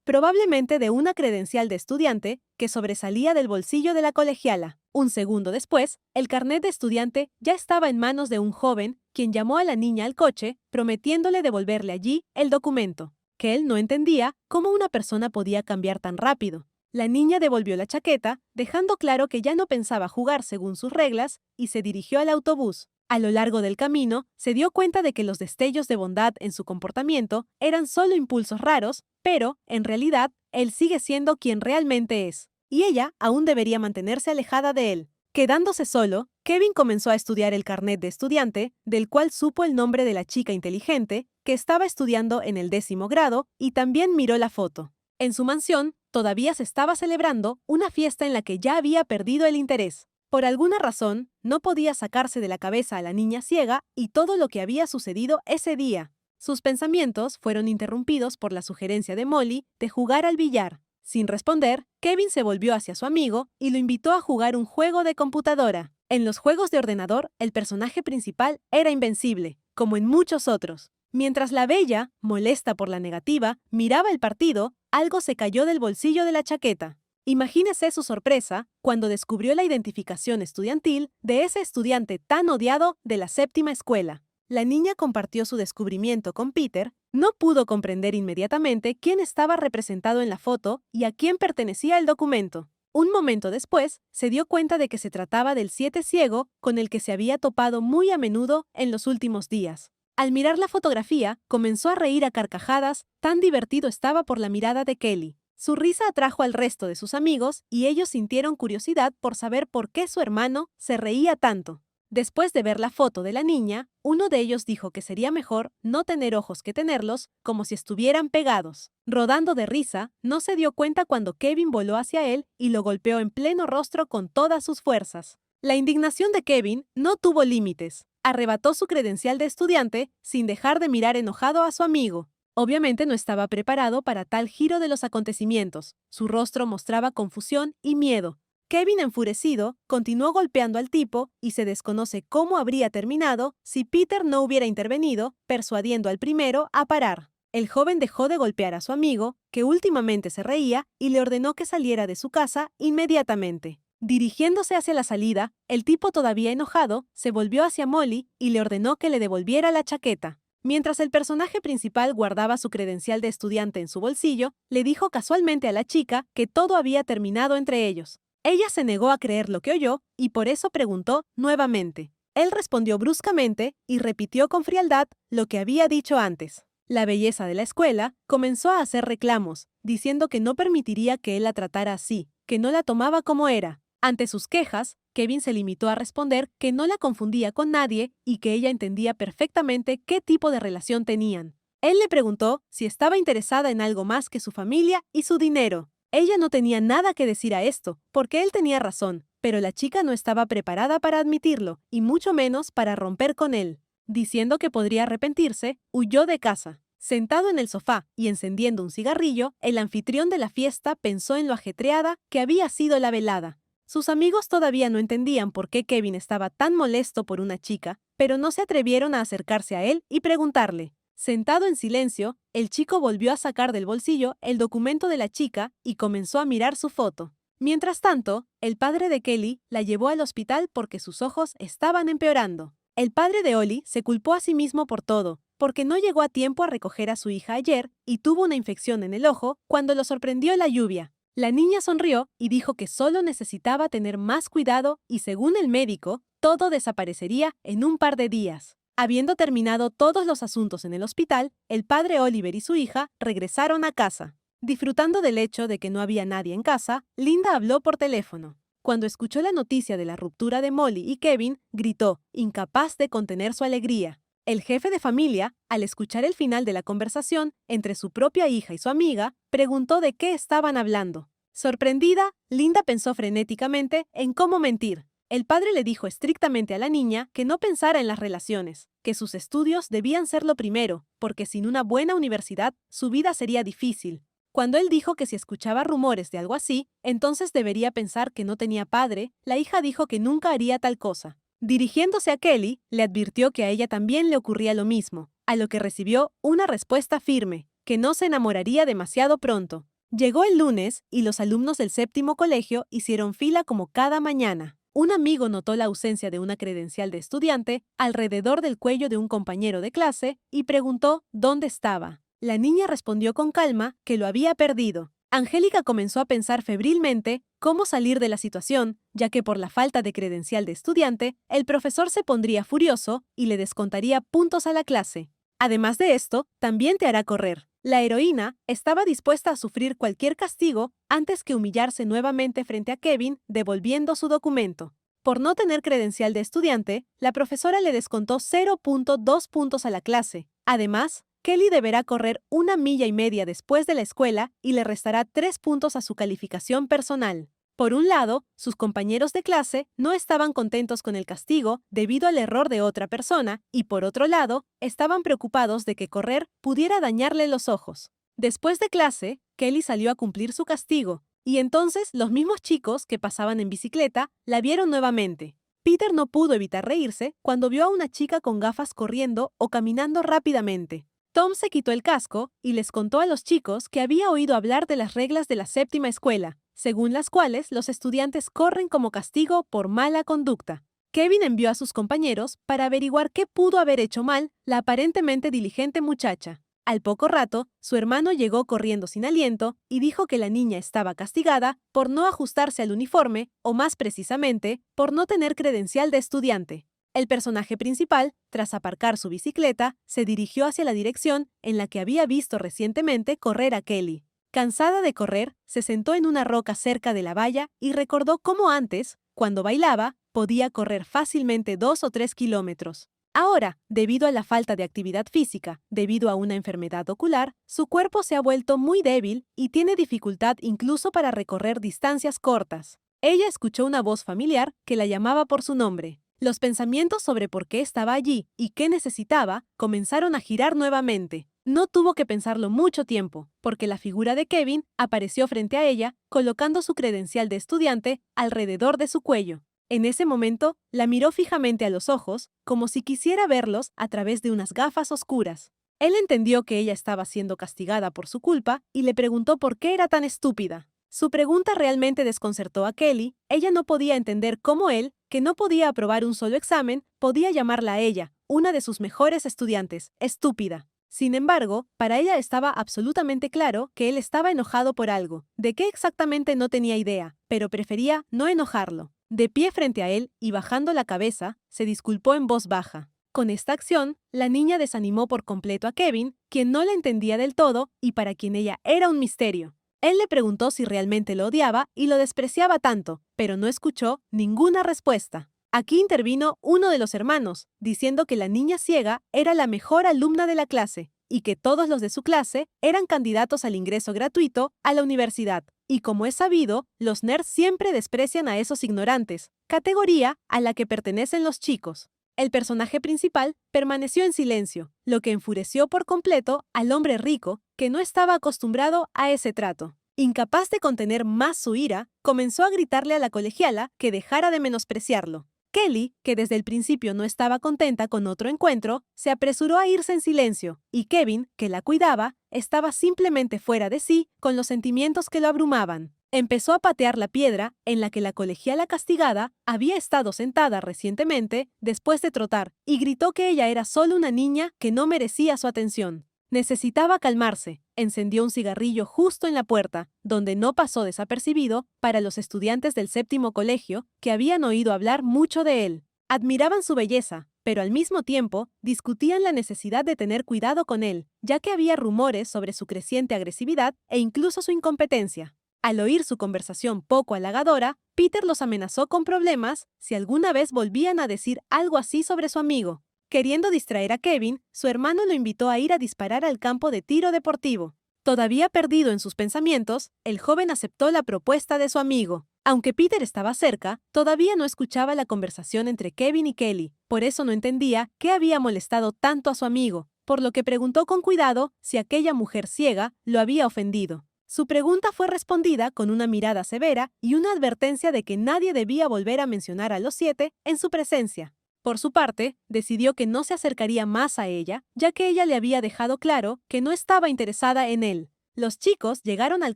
probablemente de una credencial de estudiante, que sobresalía del bolsillo de la colegiala. Un segundo después, el carnet de estudiante ya estaba en manos de un joven, quien llamó a la niña al coche, prometiéndole devolverle allí el documento, que él no entendía cómo una persona podía cambiar tan rápido. La niña devolvió la chaqueta, dejando claro que ya no pensaba jugar según sus reglas, y se dirigió al autobús. A lo largo del camino, se dio cuenta de que los destellos de bondad en su comportamiento eran solo impulsos raros, pero, en realidad, él sigue siendo quien realmente es, y ella aún debería mantenerse alejada de él. Quedándose solo, Kevin comenzó a estudiar el carnet de estudiante, del cual supo el nombre de la chica inteligente, que estaba estudiando en el 10º grado, y también miró la foto. En su mansión, todavía se estaba celebrando una fiesta en la que ya había perdido el interés. Por alguna razón, no podía sacarse de la cabeza a la niña ciega y todo lo que había sucedido ese día. Sus pensamientos fueron interrumpidos por la sugerencia de Molly de jugar al billar. Sin responder, Kevin se volvió hacia su amigo y lo invitó a jugar un juego de computadora. En los juegos de ordenador, el personaje principal era invencible, como en muchos otros. Mientras la bella, molesta por la negativa, miraba el partido, algo se cayó del bolsillo de la chaqueta. Imagínese su sorpresa cuando descubrió la identificación estudiantil de ese estudiante tan odiado de la 7ª escuela. La niña compartió su descubrimiento con Peter, no pudo comprender inmediatamente quién estaba representado en la foto y a quién pertenecía el documento. Un momento después, se dio cuenta de que se trataba del 7 ciego con el que se había topado muy a menudo en los últimos días. Al mirar la fotografía, comenzó a reír a carcajadas, tan divertido estaba por la mirada de Kelly. Su risa atrajo al resto de sus amigos y ellos sintieron curiosidad por saber por qué su hermano se reía tanto. Después de ver la foto de la niña, uno de ellos dijo que sería mejor no tener ojos que tenerlos, como si estuvieran pegados. Rodando de risa, no se dio cuenta cuando Kevin voló hacia él y lo golpeó en pleno rostro con todas sus fuerzas. La indignación de Kevin no tuvo límites. Arrebató su credencial de estudiante sin dejar de mirar enojado a su amigo. Obviamente no estaba preparado para tal giro de los acontecimientos. Su rostro mostraba confusión y miedo. Kevin, enfurecido, continuó golpeando al tipo y se desconoce cómo habría terminado si Peter no hubiera intervenido, persuadiendo al primero a parar. El joven dejó de golpear a su amigo, que últimamente se reía, y le ordenó que saliera de su casa inmediatamente. Dirigiéndose hacia la salida, el tipo, todavía enojado, se volvió hacia Molly y le ordenó que le devolviera la chaqueta. Mientras el personaje principal guardaba su credencial de estudiante en su bolsillo, le dijo casualmente a la chica que todo había terminado entre ellos. Ella se negó a creer lo que oyó y por eso preguntó nuevamente. Él respondió bruscamente y repitió con frialdad lo que había dicho antes. La belleza de la escuela comenzó a hacer reclamos, diciendo que no permitiría que él la tratara así, que no la tomaba como era. Ante sus quejas, Kevin se limitó a responder que no la confundía con nadie y que ella entendía perfectamente qué tipo de relación tenían. Él le preguntó si estaba interesada en algo más que su familia y su dinero. Ella no tenía nada que decir a esto, porque él tenía razón, pero la chica no estaba preparada para admitirlo, y mucho menos para romper con él. Diciendo que podría arrepentirse, huyó de casa. Sentado en el sofá y encendiendo un cigarrillo, el anfitrión de la fiesta pensó en lo ajetreada que había sido la velada. Sus amigos todavía no entendían por qué Kevin estaba tan molesto por una chica, pero no se atrevieron a acercarse a él y preguntarle. Sentado en silencio, el chico volvió a sacar del bolsillo el documento de la chica y comenzó a mirar su foto. Mientras tanto, el padre de Kelly la llevó al hospital porque sus ojos estaban empeorando. El padre de Ollie se culpó a sí mismo por todo, porque no llegó a tiempo a recoger a su hija ayer y tuvo una infección en el ojo cuando lo sorprendió la lluvia. La niña sonrió y dijo que solo necesitaba tener más cuidado y, según el médico, todo desaparecería en un par de días. Habiendo terminado todos los asuntos en el hospital, el padre Oliver y su hija regresaron a casa. Disfrutando del hecho de que no había nadie en casa, Linda habló por teléfono. Cuando escuchó la noticia de la ruptura de Molly y Kevin, gritó, incapaz de contener su alegría. El jefe de familia, al escuchar el final de la conversación entre su propia hija y su amiga, preguntó de qué estaban hablando. Sorprendida, Linda pensó frenéticamente en cómo mentir. El padre le dijo estrictamente a la niña que no pensara en las relaciones, que sus estudios debían ser lo primero, porque sin una buena universidad su vida sería difícil. Cuando él dijo que si escuchaba rumores de algo así, entonces debería pensar que no tenía padre, la hija dijo que nunca haría tal cosa. Dirigiéndose a Kelly, le advirtió que a ella también le ocurría lo mismo, a lo que recibió una respuesta firme, que no se enamoraría demasiado pronto. Llegó el lunes y los alumnos del séptimo colegio hicieron fila como cada mañana. Un amigo notó la ausencia de una credencial de estudiante alrededor del cuello de un compañero de clase y preguntó dónde estaba. La niña respondió con calma que lo había perdido. Angélica comenzó a pensar febrilmente cómo salir de la situación, ya que por la falta de credencial de estudiante, el profesor se pondría furioso y le descontaría puntos a la clase. Además de esto, también te hará correr. La heroína estaba dispuesta a sufrir cualquier castigo antes que humillarse nuevamente frente a Kevin devolviendo su documento. Por no tener credencial de estudiante, la profesora le descontó 0.2 puntos a la clase. Además, Kelly deberá correr 1,5 millas después de la escuela y le restará 3 puntos a su calificación personal. Por un lado, sus compañeros de clase no estaban contentos con el castigo debido al error de otra persona y por otro lado, estaban preocupados de que correr pudiera dañarle los ojos. Después de clase, Kelly salió a cumplir su castigo y entonces los mismos chicos que pasaban en bicicleta la vieron nuevamente. Peter no pudo evitar reírse cuando vio a una chica con gafas corriendo o caminando rápidamente. Tom se quitó el casco y les contó a los chicos que había oído hablar de las reglas de la séptima escuela, según las cuales los estudiantes corren como castigo por mala conducta. Kevin envió a sus compañeros para averiguar qué pudo haber hecho mal la aparentemente diligente muchacha. Al poco rato, su hermano llegó corriendo sin aliento y dijo que la niña estaba castigada por no ajustarse al uniforme, o más precisamente, por no tener credencial de estudiante. El personaje principal, tras aparcar su bicicleta, se dirigió hacia la dirección en la que había visto recientemente correr a Kelly. Cansada de correr, se sentó en una roca cerca de la valla y recordó cómo antes, cuando bailaba, podía correr fácilmente 2 o 3 kilómetros. Ahora, debido a la falta de actividad física, debido a una enfermedad ocular, su cuerpo se ha vuelto muy débil y tiene dificultad incluso para recorrer distancias cortas. Ella escuchó una voz familiar que la llamaba por su nombre. Los pensamientos sobre por qué estaba allí y qué necesitaba comenzaron a girar nuevamente. No tuvo que pensarlo mucho tiempo, porque la figura de Kevin apareció frente a ella, colocando su credencial de estudiante alrededor de su cuello. En ese momento, la miró fijamente a los ojos, como si quisiera verlos a través de unas gafas oscuras. Él entendió que ella estaba siendo castigada por su culpa y le preguntó por qué era tan estúpida. Su pregunta realmente desconcertó a Kelly. Ella no podía entender cómo él, que no podía aprobar un solo examen, podía llamarla a ella, una de sus mejores estudiantes, estúpida. Sin embargo, para ella estaba absolutamente claro que él estaba enojado por algo. De qué exactamente no tenía idea, pero prefería no enojarlo. De pie frente a él y bajando la cabeza, se disculpó en voz baja. Con esta acción, la niña desanimó por completo a Kevin, quien no la entendía del todo y para quien ella era un misterio. Él le preguntó si realmente lo odiaba y lo despreciaba tanto, pero no escuchó ninguna respuesta. Aquí intervino uno de los hermanos, diciendo que la niña ciega era la mejor alumna de la clase y que todos los de su clase eran candidatos al ingreso gratuito a la universidad. Y como es sabido, los nerds siempre desprecian a esos ignorantes, categoría a la que pertenecen los chicos. El personaje principal permaneció en silencio, lo que enfureció por completo al hombre rico, que no estaba acostumbrado a ese trato. Incapaz de contener más su ira, comenzó a gritarle a la colegiala que dejara de menospreciarlo. Kelly, que desde el principio no estaba contenta con otro encuentro, se apresuró a irse en silencio, y Kevin, que la cuidaba, estaba simplemente fuera de sí con los sentimientos que lo abrumaban. Empezó a patear la piedra en la que la colegiala castigada había estado sentada recientemente después de trotar y gritó que ella era solo una niña que no merecía su atención. Necesitaba calmarse. Encendió un cigarrillo justo en la puerta, donde no pasó desapercibido para los estudiantes del séptimo colegio que habían oído hablar mucho de él. Admiraban su belleza, pero al mismo tiempo discutían la necesidad de tener cuidado con él, ya que había rumores sobre su creciente agresividad e incluso su incompetencia. Al oír su conversación poco halagadora, Peter los amenazó con problemas si alguna vez volvían a decir algo así sobre su amigo. Queriendo distraer a Kevin, su hermano lo invitó a ir a disparar al campo de tiro deportivo. Todavía perdido en sus pensamientos, el joven aceptó la propuesta de su amigo. Aunque Peter estaba cerca, todavía no escuchaba la conversación entre Kevin y Kelly, por eso no entendía qué había molestado tanto a su amigo, por lo que preguntó con cuidado si aquella mujer ciega lo había ofendido. Su pregunta fue respondida con una mirada severa y una advertencia de que nadie debía volver a mencionar a los 7 en su presencia. Por su parte, decidió que no se acercaría más a ella, ya que ella le había dejado claro que no estaba interesada en él. Los chicos llegaron al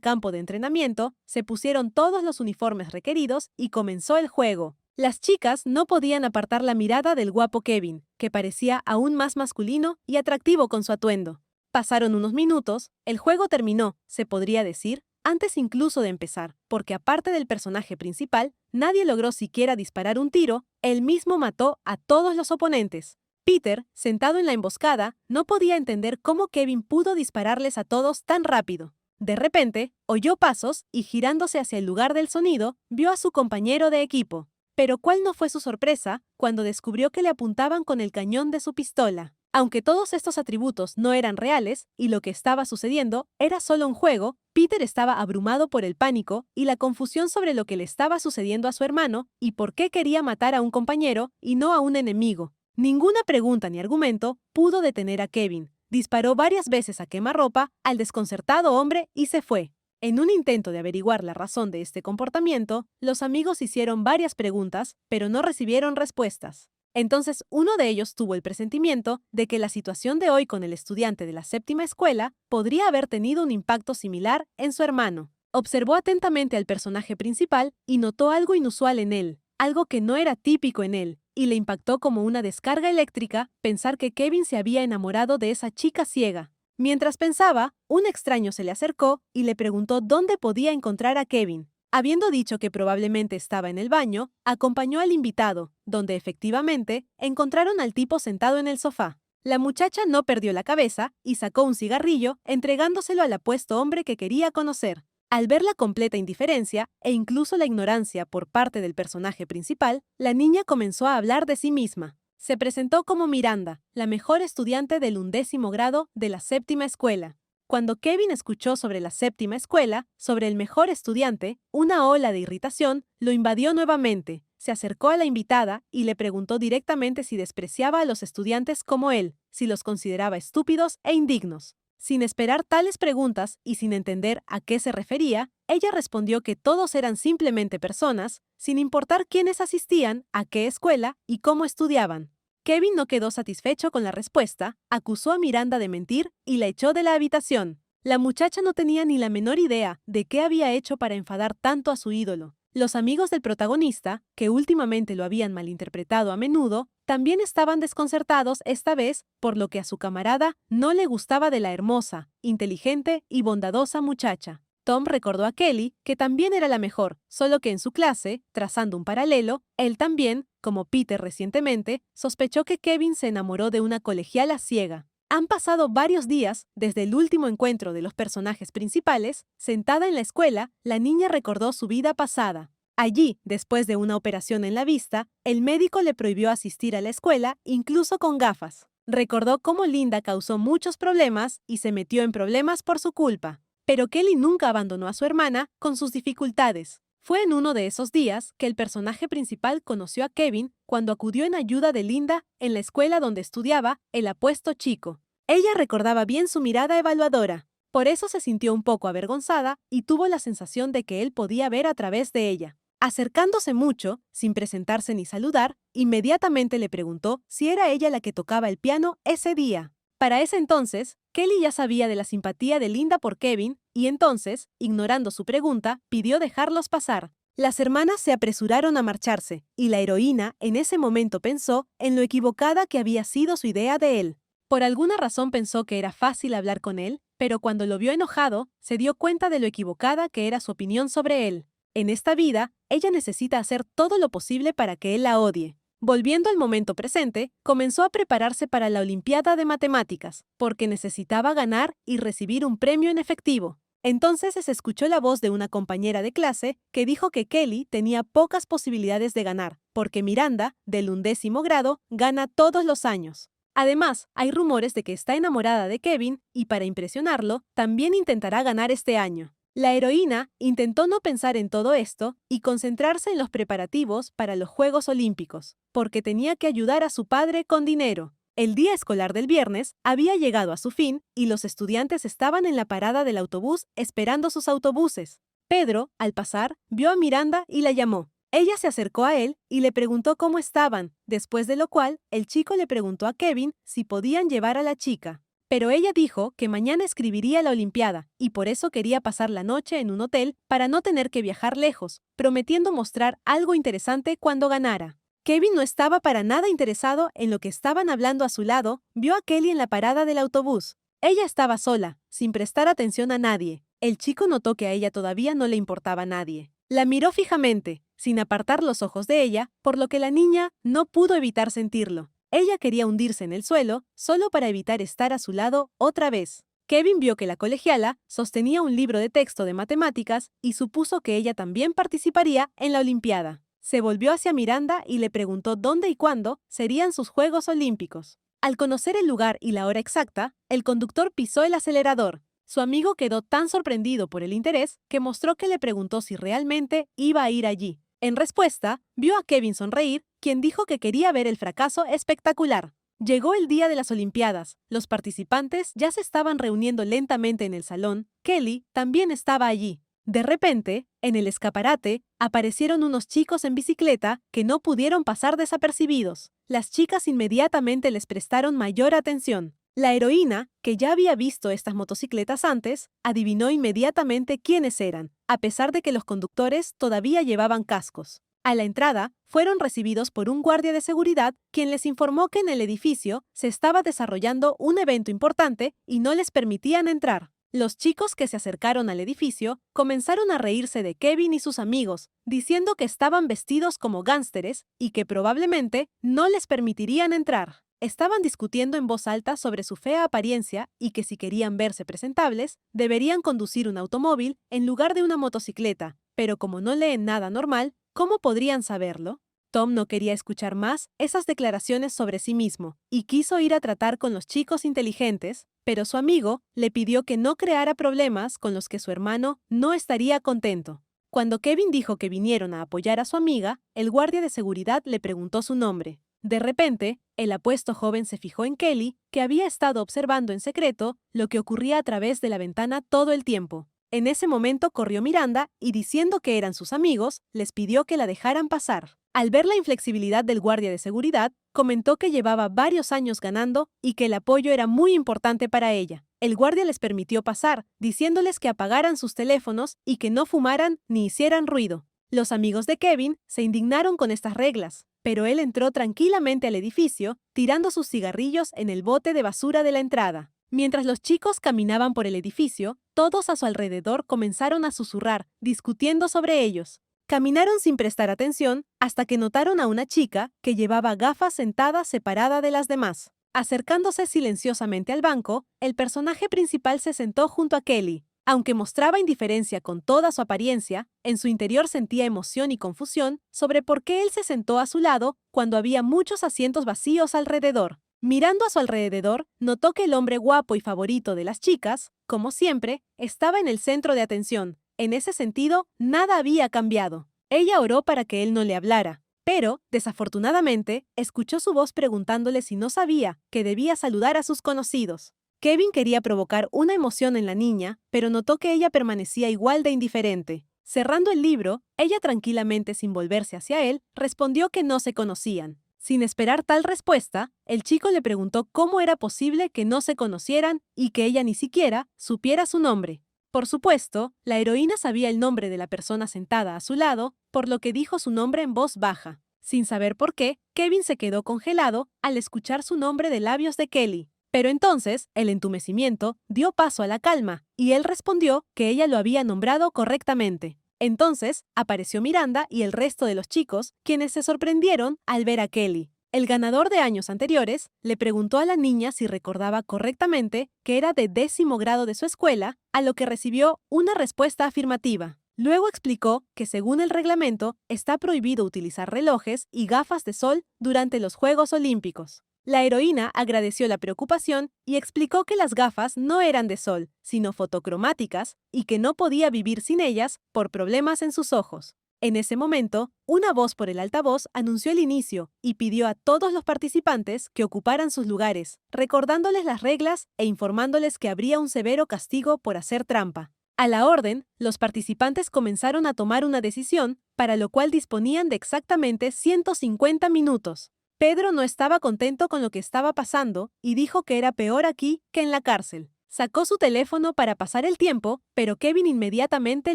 campo de entrenamiento, se pusieron todos los uniformes requeridos y comenzó el juego. Las chicas no podían apartar la mirada del guapo Kevin, que parecía aún más masculino y atractivo con su atuendo. Pasaron unos minutos, el juego terminó, se podría decir, antes incluso de empezar, porque aparte del personaje principal, nadie logró siquiera disparar un tiro, él mismo mató a todos los oponentes. Peter, sentado en la emboscada, no podía entender cómo Kevin pudo dispararles a todos tan rápido. De repente, oyó pasos y girándose hacia el lugar del sonido, vio a su compañero de equipo. Pero cuál no fue su sorpresa cuando descubrió que le apuntaban con el cañón de su pistola. Aunque todos estos atributos no eran reales y lo que estaba sucediendo era solo un juego, Peter estaba abrumado por el pánico y la confusión sobre lo que le estaba sucediendo a su hermano y por qué quería matar a un compañero y no a un enemigo. Ninguna pregunta ni argumento pudo detener a Kevin. Disparó varias veces a quemarropa al desconcertado hombre y se fue. En un intento de averiguar la razón de este comportamiento, los amigos hicieron varias preguntas, pero no recibieron respuestas. Entonces, uno de ellos tuvo el presentimiento de que la situación de hoy con el estudiante de la séptima escuela podría haber tenido un impacto similar en su hermano. Observó atentamente al personaje principal y notó algo inusual en él, algo que no era típico en él, y le impactó como una descarga eléctrica pensar que Kevin se había enamorado de esa chica ciega. Mientras pensaba, un extraño se le acercó y le preguntó dónde podía encontrar a Kevin. Habiendo dicho que probablemente estaba en el baño, acompañó al invitado, donde efectivamente encontraron al tipo sentado en el sofá. La muchacha no perdió la cabeza y sacó un cigarrillo, entregándoselo al apuesto hombre que quería conocer. Al ver la completa indiferencia e incluso la ignorancia por parte del personaje principal, la niña comenzó a hablar de sí misma. Se presentó como Miranda, la mejor estudiante del 11º grado de la séptima escuela. Cuando Kevin escuchó sobre la séptima escuela, sobre el mejor estudiante, una ola de irritación lo invadió nuevamente. Se acercó a la invitada y le preguntó directamente si despreciaba a los estudiantes como él, si los consideraba estúpidos e indignos. Sin esperar tales preguntas y sin entender a qué se refería, ella respondió que todos eran simplemente personas, sin importar quiénes asistían, a qué escuela y cómo estudiaban. Kevin no quedó satisfecho con la respuesta, acusó a Miranda de mentir y la echó de la habitación. La muchacha no tenía ni la menor idea de qué había hecho para enfadar tanto a su ídolo. Los amigos del protagonista, que últimamente lo habían malinterpretado a menudo, también estaban desconcertados esta vez por lo que a su camarada no le gustaba de la hermosa, inteligente y bondadosa muchacha. Tom recordó a Kelly que también era la mejor, solo que en su clase, trazando un paralelo, él también, como Peter recientemente, sospechó que Kevin se enamoró de una colegiala ciega. Han pasado varios días desde el último encuentro de los personajes principales. Sentada en la escuela, la niña recordó su vida pasada. Allí, después de una operación en la vista, el médico le prohibió asistir a la escuela, incluso con gafas. Recordó cómo Linda causó muchos problemas y se metió en problemas por su culpa. Pero Kelly nunca abandonó a su hermana con sus dificultades. Fue en uno de esos días que el personaje principal conoció a Kevin cuando acudió en ayuda de Linda en la escuela donde estudiaba el apuesto chico. Ella recordaba bien su mirada evaluadora. Por eso se sintió un poco avergonzada y tuvo la sensación de que él podía ver a través de ella. Acercándose mucho, sin presentarse ni saludar, inmediatamente le preguntó si era ella la que tocaba el piano ese día. Para ese entonces, Kelly ya sabía de la simpatía de Linda por Kevin y entonces, ignorando su pregunta, pidió dejarlos pasar. Las hermanas se apresuraron a marcharse y la heroína en ese momento pensó en lo equivocada que había sido su idea de él. Por alguna razón pensó que era fácil hablar con él, pero cuando lo vio enojado, se dio cuenta de lo equivocada que era su opinión sobre él. En esta vida, ella necesita hacer todo lo posible para que él la odie. Volviendo al momento presente, comenzó a prepararse para la Olimpiada de Matemáticas, porque necesitaba ganar y recibir un premio en efectivo. Entonces se escuchó la voz de una compañera de clase que dijo que Kelly tenía pocas posibilidades de ganar, porque Miranda, del 11º grado, gana todos los años. Además, hay rumores de que está enamorada de Kevin y para impresionarlo, también intentará ganar este año. La heroína intentó no pensar en todo esto y concentrarse en los preparativos para los Juegos Olímpicos, porque tenía que ayudar a su padre con dinero. El día escolar del viernes había llegado a su fin y los estudiantes estaban en la parada del autobús esperando sus autobuses. Pedro, al pasar, vio a Miranda y la llamó. Ella se acercó a él y le preguntó cómo estaban, después de lo cual el chico le preguntó a Kevin si podían llevar a la chica. Pero ella dijo que mañana escribiría la Olimpiada y por eso quería pasar la noche en un hotel para no tener que viajar lejos, prometiendo mostrar algo interesante cuando ganara. Kevin no estaba para nada interesado en lo que estaban hablando a su lado, vio a Kelly en la parada del autobús. Ella estaba sola, sin prestar atención a nadie. El chico notó que a ella todavía no le importaba a nadie. La miró fijamente, sin apartar los ojos de ella, por lo que la niña no pudo evitar sentirlo. Ella quería hundirse en el suelo, solo para evitar estar a su lado otra vez. Kevin vio que la colegiala sostenía un libro de texto de matemáticas y supuso que ella también participaría en la Olimpiada. Se volvió hacia Miranda y le preguntó dónde y cuándo serían sus Juegos Olímpicos. Al conocer el lugar y la hora exacta, el conductor pisó el acelerador. Su amigo quedó tan sorprendido por el interés que mostró que le preguntó si realmente iba a ir allí. En respuesta, vio a Kevin sonreír, quien dijo que quería ver el fracaso espectacular. Llegó el día de las Olimpiadas. Los participantes ya se estaban reuniendo lentamente en el salón. Kelly también estaba allí. De repente, en el escaparate, aparecieron unos chicos en bicicleta que no pudieron pasar desapercibidos. Las chicas inmediatamente les prestaron mayor atención. La heroína, que ya había visto estas motocicletas antes, adivinó inmediatamente quiénes eran, a pesar de que los conductores todavía llevaban cascos. A la entrada, fueron recibidos por un guardia de seguridad, quien les informó que en el edificio se estaba desarrollando un evento importante y no les permitían entrar. Los chicos que se acercaron al edificio comenzaron a reírse de Kevin y sus amigos, diciendo que estaban vestidos como gánsteres y que probablemente no les permitirían entrar. Estaban discutiendo en voz alta sobre su fea apariencia y que si querían verse presentables, deberían conducir un automóvil en lugar de una motocicleta, pero como no leen nada normal, ¿cómo podrían saberlo? Tom no quería escuchar más esas declaraciones sobre sí mismo y quiso ir a tratar con los chicos inteligentes, pero su amigo le pidió que no creara problemas con los que su hermano no estaría contento. Cuando Kevin dijo que vinieron a apoyar a su amiga, el guardia de seguridad le preguntó su nombre. De repente, el apuesto joven se fijó en Kelly, que había estado observando en secreto lo que ocurría a través de la ventana todo el tiempo. En ese momento corrió Miranda y, diciendo que eran sus amigos, les pidió que la dejaran pasar. Al ver la inflexibilidad del guardia de seguridad, comentó que llevaba varios años ganando y que el apoyo era muy importante para ella. El guardia les permitió pasar, diciéndoles que apagaran sus teléfonos y que no fumaran ni hicieran ruido. Los amigos de Kevin se indignaron con estas reglas, pero él entró tranquilamente al edificio, tirando sus cigarrillos en el bote de basura de la entrada. Mientras los chicos caminaban por el edificio, todos a su alrededor comenzaron a susurrar, discutiendo sobre ellos. Caminaron sin prestar atención hasta que notaron a una chica que llevaba gafas sentada separada de las demás. Acercándose silenciosamente al banco, el personaje principal se sentó junto a Kelly. Aunque mostraba indiferencia con toda su apariencia, en su interior sentía emoción y confusión sobre por qué él se sentó a su lado cuando había muchos asientos vacíos alrededor. Mirando a su alrededor, notó que el hombre guapo y favorito de las chicas, como siempre, estaba en el centro de atención. En ese sentido, nada había cambiado. Ella oró para que él no le hablara, pero, desafortunadamente, escuchó su voz preguntándole si no sabía que debía saludar a sus conocidos. Kevin quería provocar una emoción en la niña, pero notó que ella permanecía igual de indiferente. Cerrando el libro, ella tranquilamente, sin volverse hacia él, respondió que no se conocían. Sin esperar tal respuesta, el chico le preguntó cómo era posible que no se conocieran y que ella ni siquiera supiera su nombre. Por supuesto, la heroína sabía el nombre de la persona sentada a su lado, por lo que dijo su nombre en voz baja. Sin saber por qué, Kevin se quedó congelado al escuchar su nombre de labios de Kelly. Pero entonces, el entumecimiento dio paso a la calma, y él respondió que ella lo había nombrado correctamente. Entonces, apareció Miranda y el resto de los chicos, quienes se sorprendieron al ver a Kelly. El ganador de años anteriores le preguntó a la niña si recordaba correctamente que era de 10º grado de su escuela, a lo que recibió una respuesta afirmativa. Luego explicó que según el reglamento está prohibido utilizar relojes y gafas de sol durante los Juegos Olímpicos. La heroína agradeció la preocupación y explicó que las gafas no eran de sol, sino fotocromáticas, y que no podía vivir sin ellas por problemas en sus ojos. En ese momento, una voz por el altavoz anunció el inicio y pidió a todos los participantes que ocuparan sus lugares, recordándoles las reglas e informándoles que habría un severo castigo por hacer trampa. A la orden, los participantes comenzaron a tomar una decisión, para lo cual disponían de exactamente 150 minutos. Pedro no estaba contento con lo que estaba pasando y dijo que era peor aquí que en la cárcel. Sacó su teléfono para pasar el tiempo, pero Kevin inmediatamente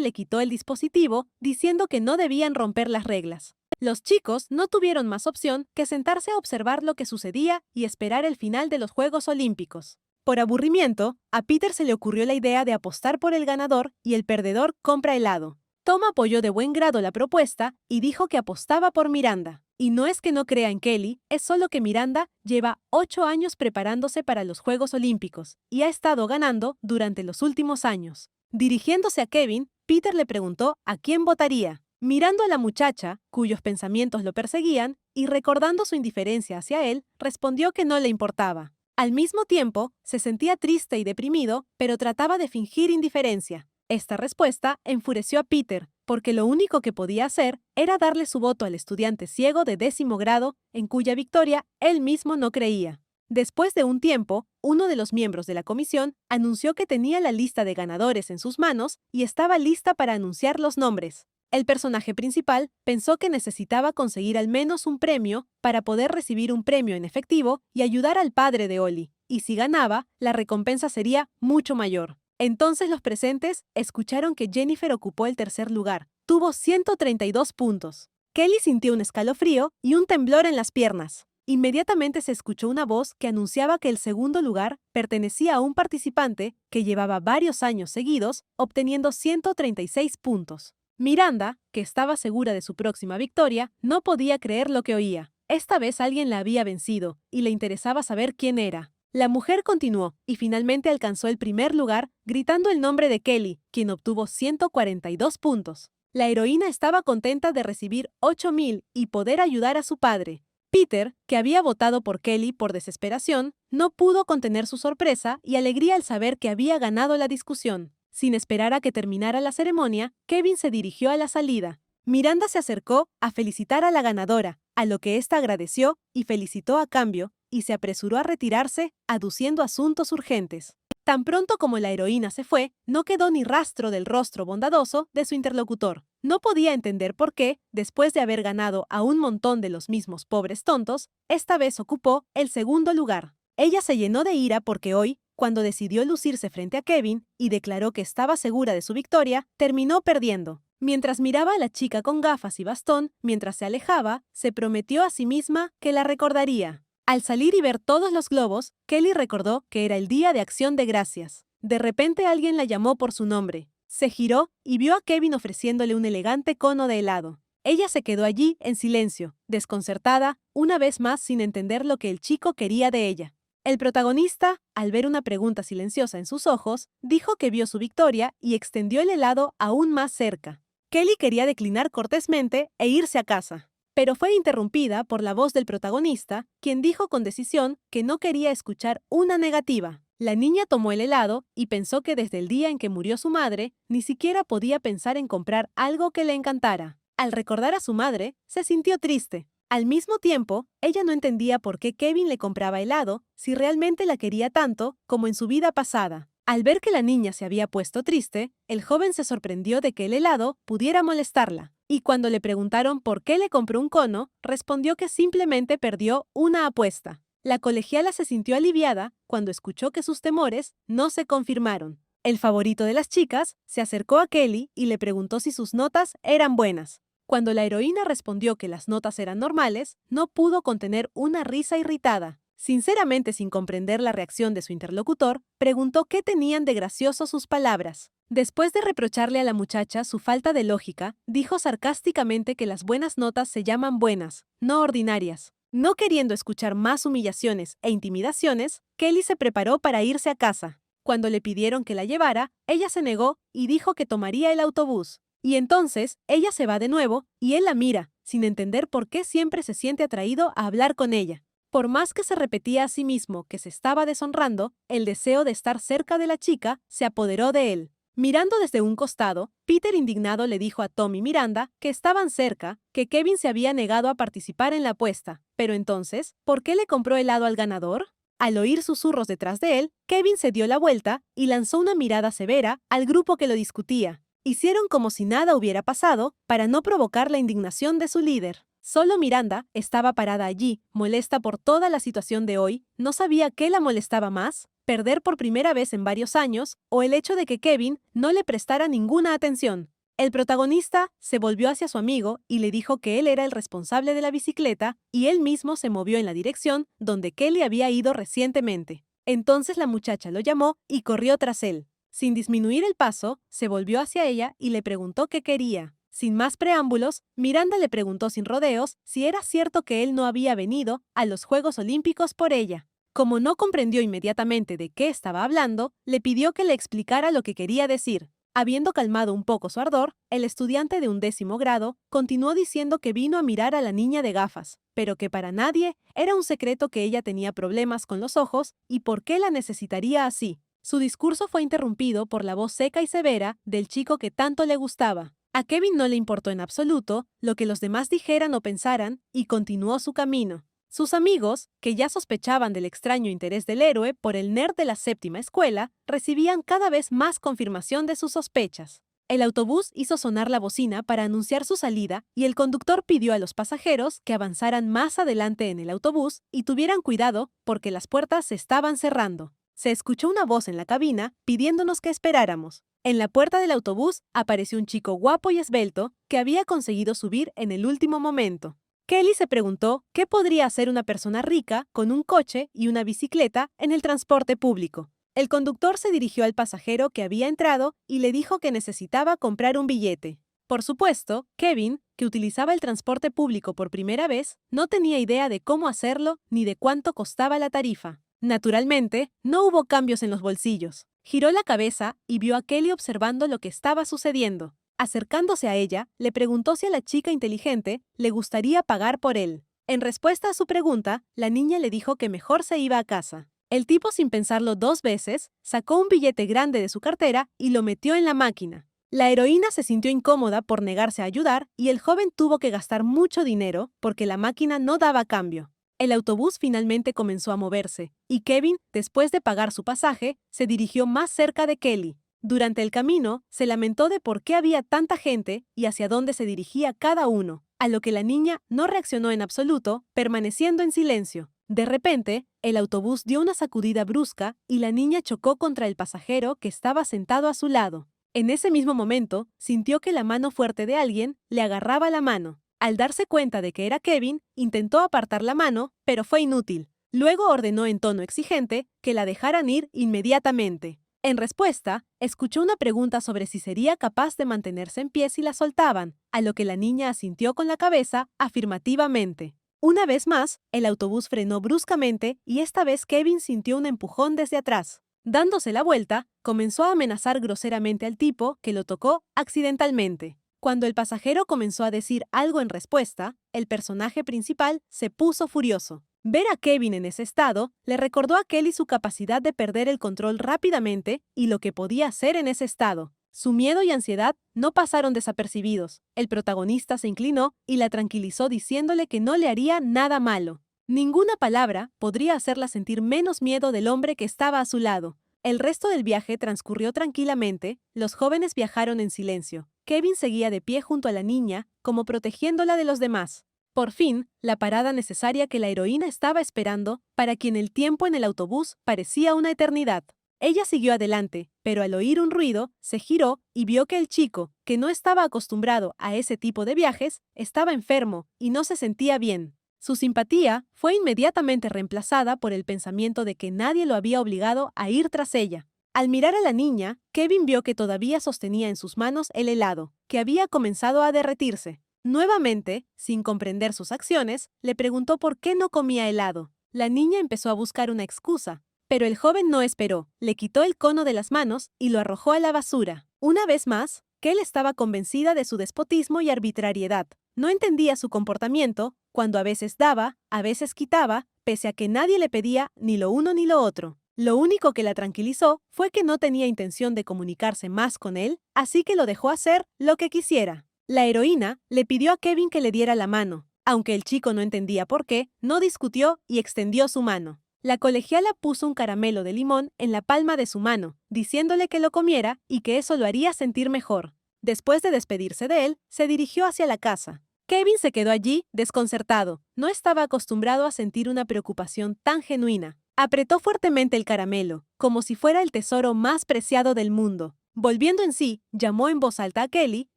le quitó el dispositivo, diciendo que no debían romper las reglas. Los chicos no tuvieron más opción que sentarse a observar lo que sucedía y esperar el final de los Juegos Olímpicos. Por aburrimiento, a Peter se le ocurrió la idea de apostar por el ganador y el perdedor compra helado. Tom apoyó de buen grado la propuesta y dijo que apostaba por Miranda. Y no es que no crea en Kelly, es solo que Miranda lleva 8 años preparándose para los Juegos Olímpicos y ha estado ganando durante los últimos años. Dirigiéndose a Kevin, Peter le preguntó a quién votaría. Mirando a la muchacha, cuyos pensamientos lo perseguían, y recordando su indiferencia hacia él, respondió que no le importaba. Al mismo tiempo, se sentía triste y deprimido, pero trataba de fingir indiferencia. Esta respuesta enfureció a Peter, porque lo único que podía hacer era darle su voto al estudiante ciego de 10º grado, en cuya victoria él mismo no creía. Después de un tiempo, uno de los miembros de la comisión anunció que tenía la lista de ganadores en sus manos y estaba lista para anunciar los nombres. El personaje principal pensó que necesitaba conseguir al menos un premio para poder recibir un premio en efectivo y ayudar al padre de Ollie, y si ganaba, la recompensa sería mucho mayor. Entonces los presentes escucharon que Jennifer ocupó el 3er lugar. Tuvo 132 puntos. Kelly sintió un escalofrío y un temblor en las piernas. Inmediatamente se escuchó una voz que anunciaba que el 2º lugar pertenecía a un participante que llevaba varios años seguidos obteniendo 136 puntos. Miranda, que estaba segura de su próxima victoria, no podía creer lo que oía. Esta vez alguien la había vencido, y le interesaba saber quién era. La mujer continuó, y finalmente alcanzó el 1er lugar, gritando el nombre de Kelly, quien obtuvo 142 puntos. La heroína estaba contenta de recibir 8,000 y poder ayudar a su padre. Peter, que había votado por Kelly por desesperación, no pudo contener su sorpresa y alegría al saber que había ganado la discusión. Sin esperar a que terminara la ceremonia, Kevin se dirigió a la salida. Miranda se acercó a felicitar a la ganadora, a lo que ésta agradeció y felicitó a cambio, y se apresuró a retirarse, aduciendo asuntos urgentes. Tan pronto como la heroína se fue, no quedó ni rastro del rostro bondadoso de su interlocutor. No podía entender por qué, después de haber ganado a un montón de los mismos pobres tontos, esta vez ocupó el 2º lugar. Ella se llenó de ira porque hoy, cuando decidió lucirse frente a Kevin y declaró que estaba segura de su victoria, terminó perdiendo. Mientras miraba a la chica con gafas y bastón, mientras se alejaba, se prometió a sí misma que la recordaría. Al salir y ver todos los globos, Kelly recordó que era el Día de Acción de Gracias. De repente alguien la llamó por su nombre. Se giró y vio a Kevin ofreciéndole un elegante cono de helado. Ella se quedó allí en silencio, desconcertada, una vez más sin entender lo que el chico quería de ella. El protagonista, al ver una pregunta silenciosa en sus ojos, dijo que vio su victoria y extendió el helado aún más cerca. Kelly quería declinar cortésmente e irse a casa, pero fue interrumpida por la voz del protagonista, quien dijo con decisión que no quería escuchar una negativa. La niña tomó el helado y pensó que desde el día en que murió su madre, ni siquiera podía pensar en comprar algo que le encantara. Al recordar a su madre, se sintió triste. Al mismo tiempo, ella no entendía por qué Kevin le compraba helado si realmente la quería tanto como en su vida pasada. Al ver que la niña se había puesto triste, el joven se sorprendió de que el helado pudiera molestarla. Y cuando le preguntaron por qué le compró un cono, respondió que simplemente perdió una apuesta. La colegiala se sintió aliviada cuando escuchó que sus temores no se confirmaron. El favorito de las chicas se acercó a Kelly y le preguntó si sus notas eran buenas. Cuando la heroína respondió que las notas eran normales, no pudo contener una risa irritada. Sinceramente, sin comprender la reacción de su interlocutor, preguntó qué tenían de gracioso sus palabras. Después de reprocharle a la muchacha su falta de lógica, dijo sarcásticamente que las buenas notas se llaman buenas, no ordinarias. No queriendo escuchar más humillaciones e intimidaciones, Kelly se preparó para irse a casa. Cuando le pidieron que la llevara, ella se negó y dijo que tomaría el autobús. Y entonces, ella se va de nuevo y él la mira, sin entender por qué siempre se siente atraído a hablar con ella. Por más que se repetía a sí mismo que se estaba deshonrando, el deseo de estar cerca de la chica se apoderó de él. Mirando desde un costado, Peter indignado le dijo a Tom y Miranda, que estaban cerca, que Kevin se había negado a participar en la apuesta. Pero entonces, ¿por qué le compró helado al ganador? Al oír susurros detrás de él, Kevin se dio la vuelta y lanzó una mirada severa al grupo que lo discutía. Hicieron como si nada hubiera pasado para no provocar la indignación de su líder. Solo Miranda estaba parada allí, molesta por toda la situación de hoy. No sabía qué la molestaba más, perder por primera vez en varios años o el hecho de que Kevin no le prestara ninguna atención. El protagonista se volvió hacia su amigo y le dijo que él era el responsable de la bicicleta y él mismo se movió en la dirección donde Kelly había ido recientemente. Entonces la muchacha lo llamó y corrió tras él. Sin disminuir el paso, se volvió hacia ella y le preguntó qué quería. Sin más preámbulos, Miranda le preguntó sin rodeos si era cierto que él no había venido a los Juegos Olímpicos por ella. Como no comprendió inmediatamente de qué estaba hablando, le pidió que le explicara lo que quería decir. Habiendo calmado un poco su ardor, el estudiante de 11º grado continuó diciendo que vino a mirar a la niña de gafas, pero que para nadie era un secreto que ella tenía problemas con los ojos y por qué la necesitaría así. Su discurso fue interrumpido por la voz seca y severa del chico que tanto le gustaba. A Kevin no le importó en absoluto lo que los demás dijeran o pensaran y continuó su camino. Sus amigos, que ya sospechaban del extraño interés del héroe por el nerd de la 7ª escuela, recibían cada vez más confirmación de sus sospechas. El autobús hizo sonar la bocina para anunciar su salida y el conductor pidió a los pasajeros que avanzaran más adelante en el autobús y tuvieran cuidado porque las puertas se estaban cerrando. Se escuchó una voz en la cabina pidiéndonos que esperáramos. En la puerta del autobús apareció un chico guapo y esbelto que había conseguido subir en el último momento. Kelly se preguntó qué podría hacer una persona rica con un coche y una bicicleta en el transporte público. El conductor se dirigió al pasajero que había entrado y le dijo que necesitaba comprar un billete. Por supuesto, Kevin, que utilizaba el transporte público por primera vez, no tenía idea de cómo hacerlo ni de cuánto costaba la tarifa. Naturalmente, no hubo cambios en los bolsillos. Giró la cabeza y vio a Kelly observando lo que estaba sucediendo. Acercándose a ella, le preguntó si a la chica inteligente le gustaría pagar por él. En respuesta a su pregunta, la niña le dijo que mejor se iba a casa. El tipo, sin pensarlo 2 veces, sacó un billete grande de su cartera y lo metió en la máquina. La heroína se sintió incómoda por negarse a ayudar y el joven tuvo que gastar mucho dinero porque la máquina no daba cambio. El autobús finalmente comenzó a moverse, y Kevin, después de pagar su pasaje, se dirigió más cerca de Kelly. Durante el camino, se lamentó de por qué había tanta gente y hacia dónde se dirigía cada uno, a lo que la niña no reaccionó en absoluto, permaneciendo en silencio. De repente, el autobús dio una sacudida brusca y la niña chocó contra el pasajero que estaba sentado a su lado. En ese mismo momento, sintió que la mano fuerte de alguien le agarraba la mano. Al darse cuenta de que era Kevin, intentó apartar la mano, pero fue inútil. Luego ordenó en tono exigente que la dejaran ir inmediatamente. En respuesta, escuchó una pregunta sobre si sería capaz de mantenerse en pie si la soltaban, a lo que la niña asintió con la cabeza afirmativamente. Una vez más, el autobús frenó bruscamente y esta vez Kevin sintió un empujón desde atrás. Dándose la vuelta, comenzó a amenazar groseramente al tipo que lo tocó accidentalmente. Cuando el pasajero comenzó a decir algo en respuesta, el personaje principal se puso furioso. Ver a Kevin en ese estado le recordó a Kelly su capacidad de perder el control rápidamente y lo que podía hacer en ese estado. Su miedo y ansiedad no pasaron desapercibidos. El protagonista se inclinó y la tranquilizó diciéndole que no le haría nada malo. Ninguna palabra podría hacerla sentir menos miedo del hombre que estaba a su lado. El resto del viaje transcurrió tranquilamente, los jóvenes viajaron en silencio. Kevin seguía de pie junto a la niña, como protegiéndola de los demás. Por fin, la parada necesaria que la heroína estaba esperando, para quien el tiempo en el autobús parecía una eternidad. Ella siguió adelante, pero al oír un ruido, se giró y vio que el chico, que no estaba acostumbrado a ese tipo de viajes, estaba enfermo y no se sentía bien. Su simpatía fue inmediatamente reemplazada por el pensamiento de que nadie lo había obligado a ir tras ella. Al mirar a la niña, Kevin vio que todavía sostenía en sus manos el helado, que había comenzado a derretirse. Nuevamente, sin comprender sus acciones, le preguntó por qué no comía helado. La niña empezó a buscar una excusa, pero el joven no esperó, le quitó el cono de las manos y lo arrojó a la basura. Una vez más, Kelly estaba convencida de su despotismo y arbitrariedad. No entendía su comportamiento cuando a veces daba, a veces quitaba, pese a que nadie le pedía ni lo uno ni lo otro. Lo único que la tranquilizó fue que no tenía intención de comunicarse más con él, así que lo dejó hacer lo que quisiera. La heroína le pidió a Kevin que le diera la mano. Aunque el chico no entendía por qué, no discutió y extendió su mano. La colegiala puso un caramelo de limón en la palma de su mano, diciéndole que lo comiera y que eso lo haría sentir mejor. Después de despedirse de él, se dirigió hacia la casa. Kevin se quedó allí, desconcertado. No estaba acostumbrado a sentir una preocupación tan genuina. Apretó fuertemente el caramelo, como si fuera el tesoro más preciado del mundo. Volviendo en sí, llamó en voz alta a Kelly,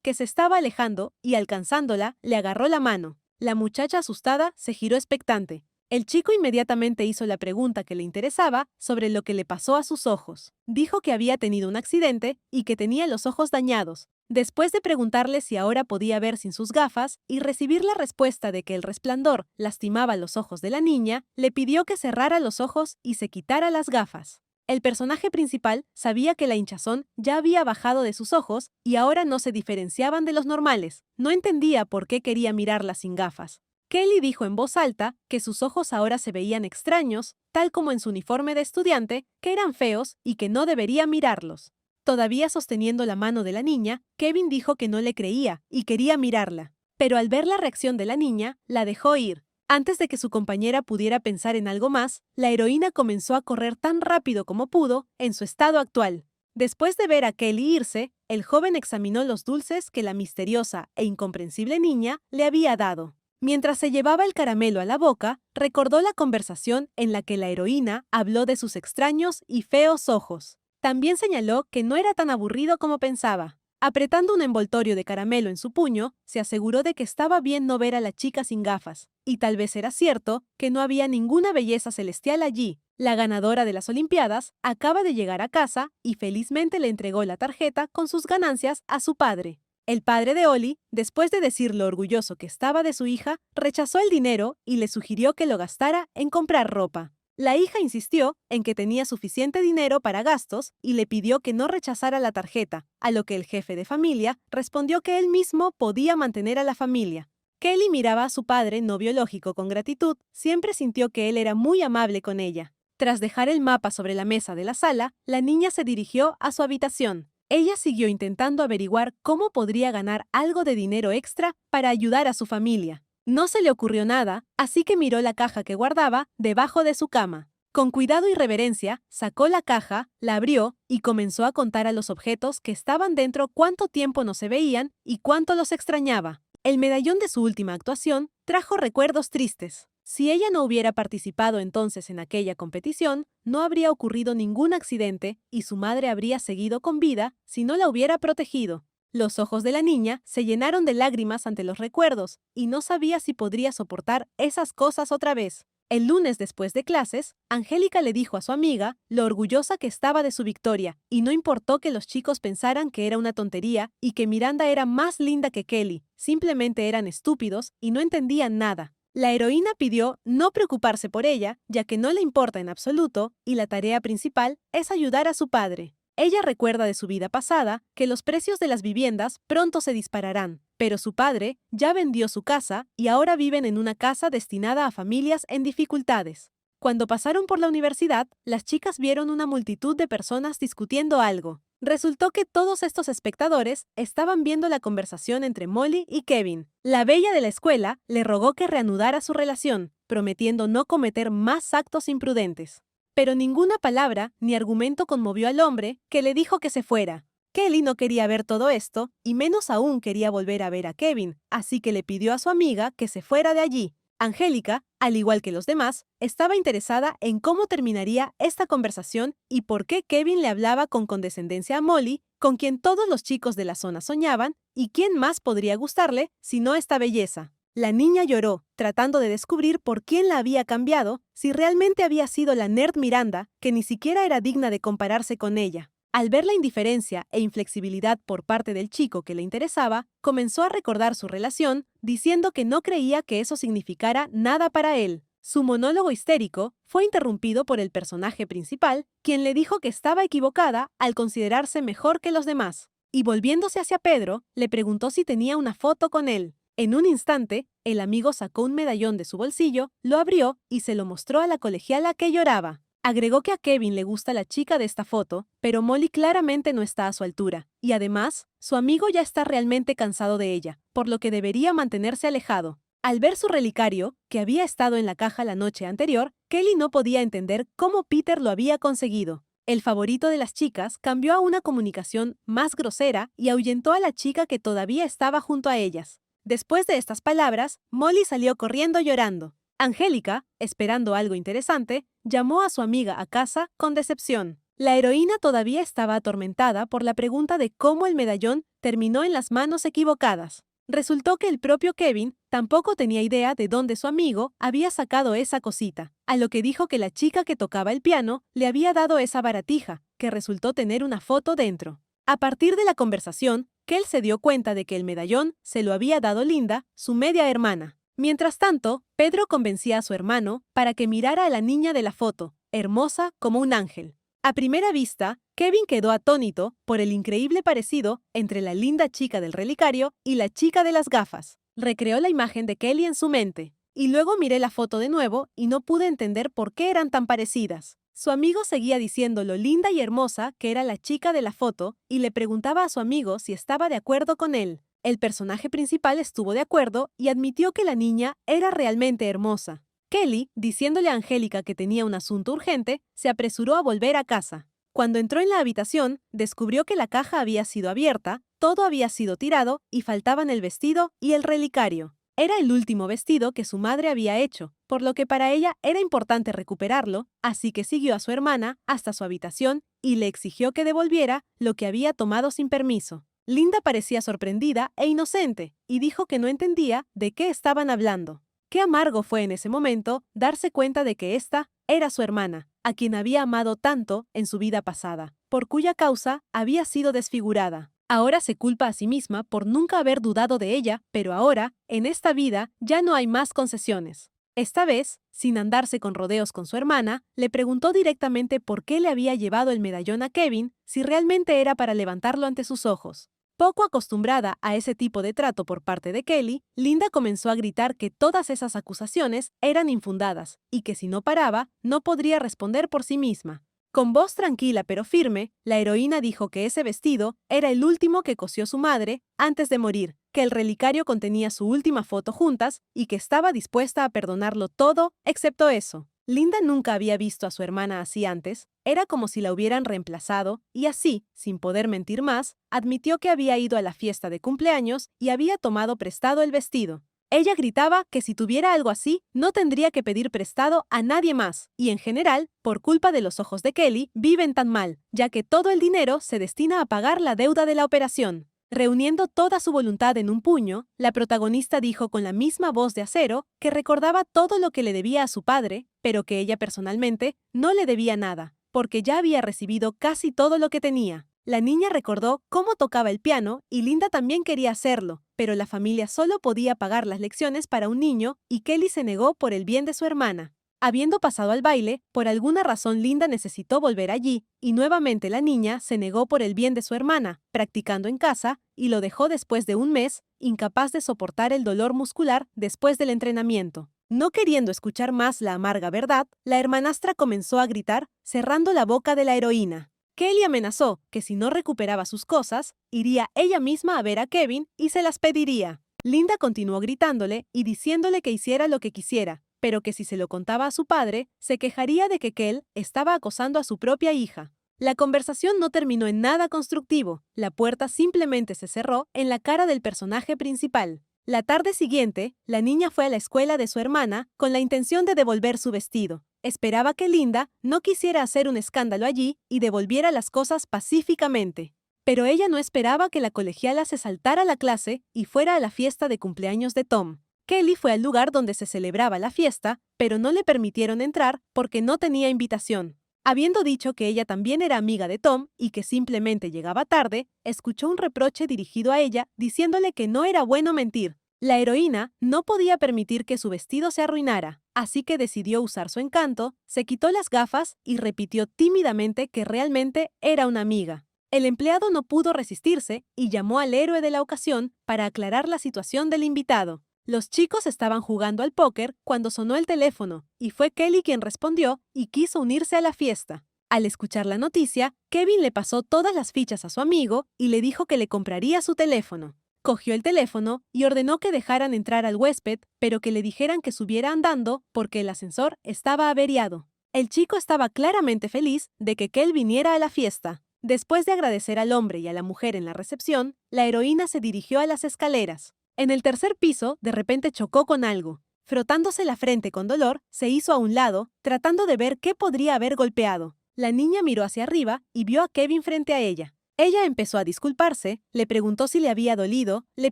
que se estaba alejando, y alcanzándola, le agarró la mano. La muchacha asustada se giró expectante. El chico inmediatamente hizo la pregunta que le interesaba sobre lo que le pasó a sus ojos. Dijo que había tenido un accidente y que tenía los ojos dañados. Después de preguntarle si ahora podía ver sin sus gafas y recibir la respuesta de que el resplandor lastimaba los ojos de la niña, le pidió que cerrara los ojos y se quitara las gafas. El personaje principal sabía que la hinchazón ya había bajado de sus ojos y ahora no se diferenciaban de los normales. No entendía por qué quería mirarla sin gafas. Kelly dijo en voz alta que sus ojos ahora se veían extraños, tal como en su uniforme de estudiante, que eran feos y que no debería mirarlos. Todavía sosteniendo la mano de la niña, Kevin dijo que no le creía y quería mirarla. Pero al ver la reacción de la niña, la dejó ir. Antes de que su compañera pudiera pensar en algo más, la heroína comenzó a correr tan rápido como pudo en su estado actual. Después de ver a Kelly irse, el joven examinó los dulces que la misteriosa e incomprensible niña le había dado. Mientras se llevaba el caramelo a la boca, recordó la conversación en la que la heroína habló de sus extraños y feos ojos. También señaló que no era tan aburrido como pensaba. Apretando un envoltorio de caramelo en su puño, se aseguró de que estaba bien no ver a la chica sin gafas. Y tal vez era cierto que no había ninguna belleza celestial allí. La ganadora de las Olimpiadas acaba de llegar a casa y felizmente le entregó la tarjeta con sus ganancias a su padre. El padre de Ollie, después de decir lo orgulloso que estaba de su hija, rechazó el dinero y le sugirió que lo gastara en comprar ropa. La hija insistió en que tenía suficiente dinero para gastos y le pidió que no rechazara la tarjeta, a lo que el jefe de familia respondió que él mismo podía mantener a la familia. Kelly miraba a su padre no biológico con gratitud, siempre sintió que él era muy amable con ella. Tras dejar el mapa sobre la mesa de la sala, la niña se dirigió a su habitación. Ella siguió intentando averiguar cómo podría ganar algo de dinero extra para ayudar a su familia. No se le ocurrió nada, así que miró la caja que guardaba debajo de su cama. Con cuidado y reverencia, sacó la caja, la abrió y comenzó a contar a los objetos que estaban dentro cuánto tiempo no se veían y cuánto los extrañaba. El medallón de su última actuación trajo recuerdos tristes. Si ella no hubiera participado entonces en aquella competición, no habría ocurrido ningún accidente y su madre habría seguido con vida si no la hubiera protegido. Los ojos de la niña se llenaron de lágrimas ante los recuerdos y no sabía si podría soportar esas cosas otra vez. El lunes después de clases, Angélica le dijo a su amiga lo orgullosa que estaba de su victoria y no importó que los chicos pensaran que era una tontería y que Miranda era más linda que Kelly, simplemente eran estúpidos y no entendían nada. La heroína pidió no preocuparse por ella, ya que no le importa en absoluto y la tarea principal es ayudar a su padre. Ella recuerda de su vida pasada que los precios de las viviendas pronto se dispararán, pero su padre ya vendió su casa y ahora viven en una casa destinada a familias en dificultades. Cuando pasaron por la universidad, las chicas vieron una multitud de personas discutiendo algo. Resultó que todos estos espectadores estaban viendo la conversación entre Molly y Kevin. La bella de la escuela le rogó que reanudara su relación, prometiendo no cometer más actos imprudentes. Pero ninguna palabra ni argumento conmovió al hombre, que le dijo que se fuera. Kelly no quería ver todo esto, y menos aún quería volver a ver a Kevin, así que le pidió a su amiga que se fuera de allí. Angélica, al igual que los demás, estaba interesada en cómo terminaría esta conversación y por qué Kevin le hablaba con condescendencia a Molly, con quien todos los chicos de la zona soñaban, y quién más podría gustarle si no esta belleza. La niña lloró, tratando de descubrir por quién la había cambiado, si realmente había sido la nerd Miranda, que ni siquiera era digna de compararse con ella. Al ver la indiferencia e inflexibilidad por parte del chico que le interesaba, comenzó a recordar su relación, diciendo que no creía que eso significara nada para él. Su monólogo histérico fue interrumpido por el personaje principal, quien le dijo que estaba equivocada al considerarse mejor que los demás. Y volviéndose hacia Pedro, le preguntó si tenía una foto con él. En un instante, el amigo sacó un medallón de su bolsillo, lo abrió y se lo mostró a la colegiala que lloraba. Agregó que a Kevin le gusta la chica de esta foto, pero Molly claramente no está a su altura, y además, su amigo ya está realmente cansado de ella, por lo que debería mantenerse alejado. Al ver su relicario, que había estado en la caja la noche anterior, Kelly no podía entender cómo Peter lo había conseguido. El favorito de las chicas cambió a una comunicación más grosera y ahuyentó a la chica que todavía estaba junto a ellas. Después de estas palabras, Molly salió corriendo llorando. Angélica, esperando algo interesante, llamó a su amiga a casa con decepción. La heroína todavía estaba atormentada por la pregunta de cómo el medallón terminó en las manos equivocadas. Resultó que el propio Kevin tampoco tenía idea de dónde su amigo había sacado esa cosita, a lo que dijo que la chica que tocaba el piano le había dado esa baratija, que resultó tener una foto dentro. A partir de la conversación, Kel se dio cuenta de que el medallón se lo había dado Linda, su media hermana. Mientras tanto, Pedro convencía a su hermano para que mirara a la niña de la foto, hermosa como un ángel. A primera vista, Kevin quedó atónito por el increíble parecido entre la linda chica del relicario y la chica de las gafas. Recreó la imagen de Kelly en su mente, y luego miré la foto de nuevo y no pude entender por qué eran tan parecidas. Su amigo seguía diciendo lo linda y hermosa que era la chica de la foto y le preguntaba a su amigo si estaba de acuerdo con él. El personaje principal estuvo de acuerdo y admitió que la niña era realmente hermosa. Kelly, diciéndole a Angélica que tenía un asunto urgente, se apresuró a volver a casa. Cuando entró en la habitación, descubrió que la caja había sido abierta, todo había sido tirado y faltaban el vestido y el relicario. Era el último vestido que su madre había hecho, por lo que para ella era importante recuperarlo, así que siguió a su hermana hasta su habitación y le exigió que devolviera lo que había tomado sin permiso. Linda parecía sorprendida e inocente y dijo que no entendía de qué estaban hablando. Qué amargo fue en ese momento darse cuenta de que esta era su hermana, a quien había amado tanto en su vida pasada, por cuya causa había sido desfigurada. Ahora se culpa a sí misma por nunca haber dudado de ella, pero ahora, en esta vida, ya no hay más concesiones. Esta vez, sin andarse con rodeos con su hermana, le preguntó directamente por qué le había llevado el medallón a Kevin si realmente era para levantarlo ante sus ojos. Poco acostumbrada a ese tipo de trato por parte de Kelly, Linda comenzó a gritar que todas esas acusaciones eran infundadas y que si no paraba, no podría responder por sí misma. Con voz tranquila pero firme, la heroína dijo que ese vestido era el último que cosió su madre antes de morir, que el relicario contenía su última foto juntas y que estaba dispuesta a perdonarlo todo excepto eso. Linda nunca había visto a su hermana así antes, era como si la hubieran reemplazado, y así, sin poder mentir más, admitió que había ido a la fiesta de cumpleaños y había tomado prestado el vestido. Ella gritaba que si tuviera algo así, no tendría que pedir prestado a nadie más, y en general, por culpa de los ojos de Kelly, viven tan mal, ya que todo el dinero se destina a pagar la deuda de la operación. Reuniendo toda su voluntad en un puño, la protagonista dijo con la misma voz de acero que recordaba todo lo que le debía a su padre, pero que ella personalmente no le debía nada, porque ya había recibido casi todo lo que tenía. La niña recordó cómo tocaba el piano y Linda también quería hacerlo, pero la familia solo podía pagar las lecciones para un niño y Kelly se negó por el bien de su hermana. Habiendo pasado al baile, por alguna razón Linda necesitó volver allí, y nuevamente la niña se negó por el bien de su hermana, practicando en casa, y lo dejó después de un mes, incapaz de soportar el dolor muscular después del entrenamiento. No queriendo escuchar más la amarga verdad, la hermanastra comenzó a gritar, cerrando la boca de la heroína. Kelly amenazó que si no recuperaba sus cosas, iría ella misma a ver a Kevin y se las pediría. Linda continuó gritándole y diciéndole que hiciera lo que quisiera, pero que si se lo contaba a su padre, se quejaría de que Kel estaba acosando a su propia hija. La conversación no terminó en nada constructivo, la puerta simplemente se cerró en la cara del personaje principal. La tarde siguiente, la niña fue a la escuela de su hermana con la intención de devolver su vestido. Esperaba que Linda no quisiera hacer un escándalo allí y devolviera las cosas pacíficamente. Pero ella no esperaba que la colegiala se saltara la clase y fuera a la fiesta de cumpleaños de Tom. Kelly fue al lugar donde se celebraba la fiesta, pero no le permitieron entrar porque no tenía invitación. Habiendo dicho que ella también era amiga de Tom y que simplemente llegaba tarde, escuchó un reproche dirigido a ella diciéndole que no era bueno mentir. La heroína no podía permitir que su vestido se arruinara, así que decidió usar su encanto, se quitó las gafas y repitió tímidamente que realmente era una amiga. El empleado no pudo resistirse y llamó al héroe de la ocasión para aclarar la situación del invitado. Los chicos estaban jugando al póker cuando sonó el teléfono, y fue Kelly quien respondió y quiso unirse a la fiesta. Al escuchar la noticia, Kevin le pasó todas las fichas a su amigo y le dijo que le compraría su teléfono. Cogió el teléfono y ordenó que dejaran entrar al huésped, pero que le dijeran que subiera andando porque el ascensor estaba averiado. El chico estaba claramente feliz de que Kel viniera a la fiesta. Después de agradecer al hombre y a la mujer en la recepción, la heroína se dirigió a las escaleras. En el tercer piso, de repente chocó con algo. Frotándose la frente con dolor, se hizo a un lado, tratando de ver qué podría haber golpeado. La niña miró hacia arriba y vio a Kevin frente a ella. Ella empezó a disculparse, le preguntó si le había dolido, le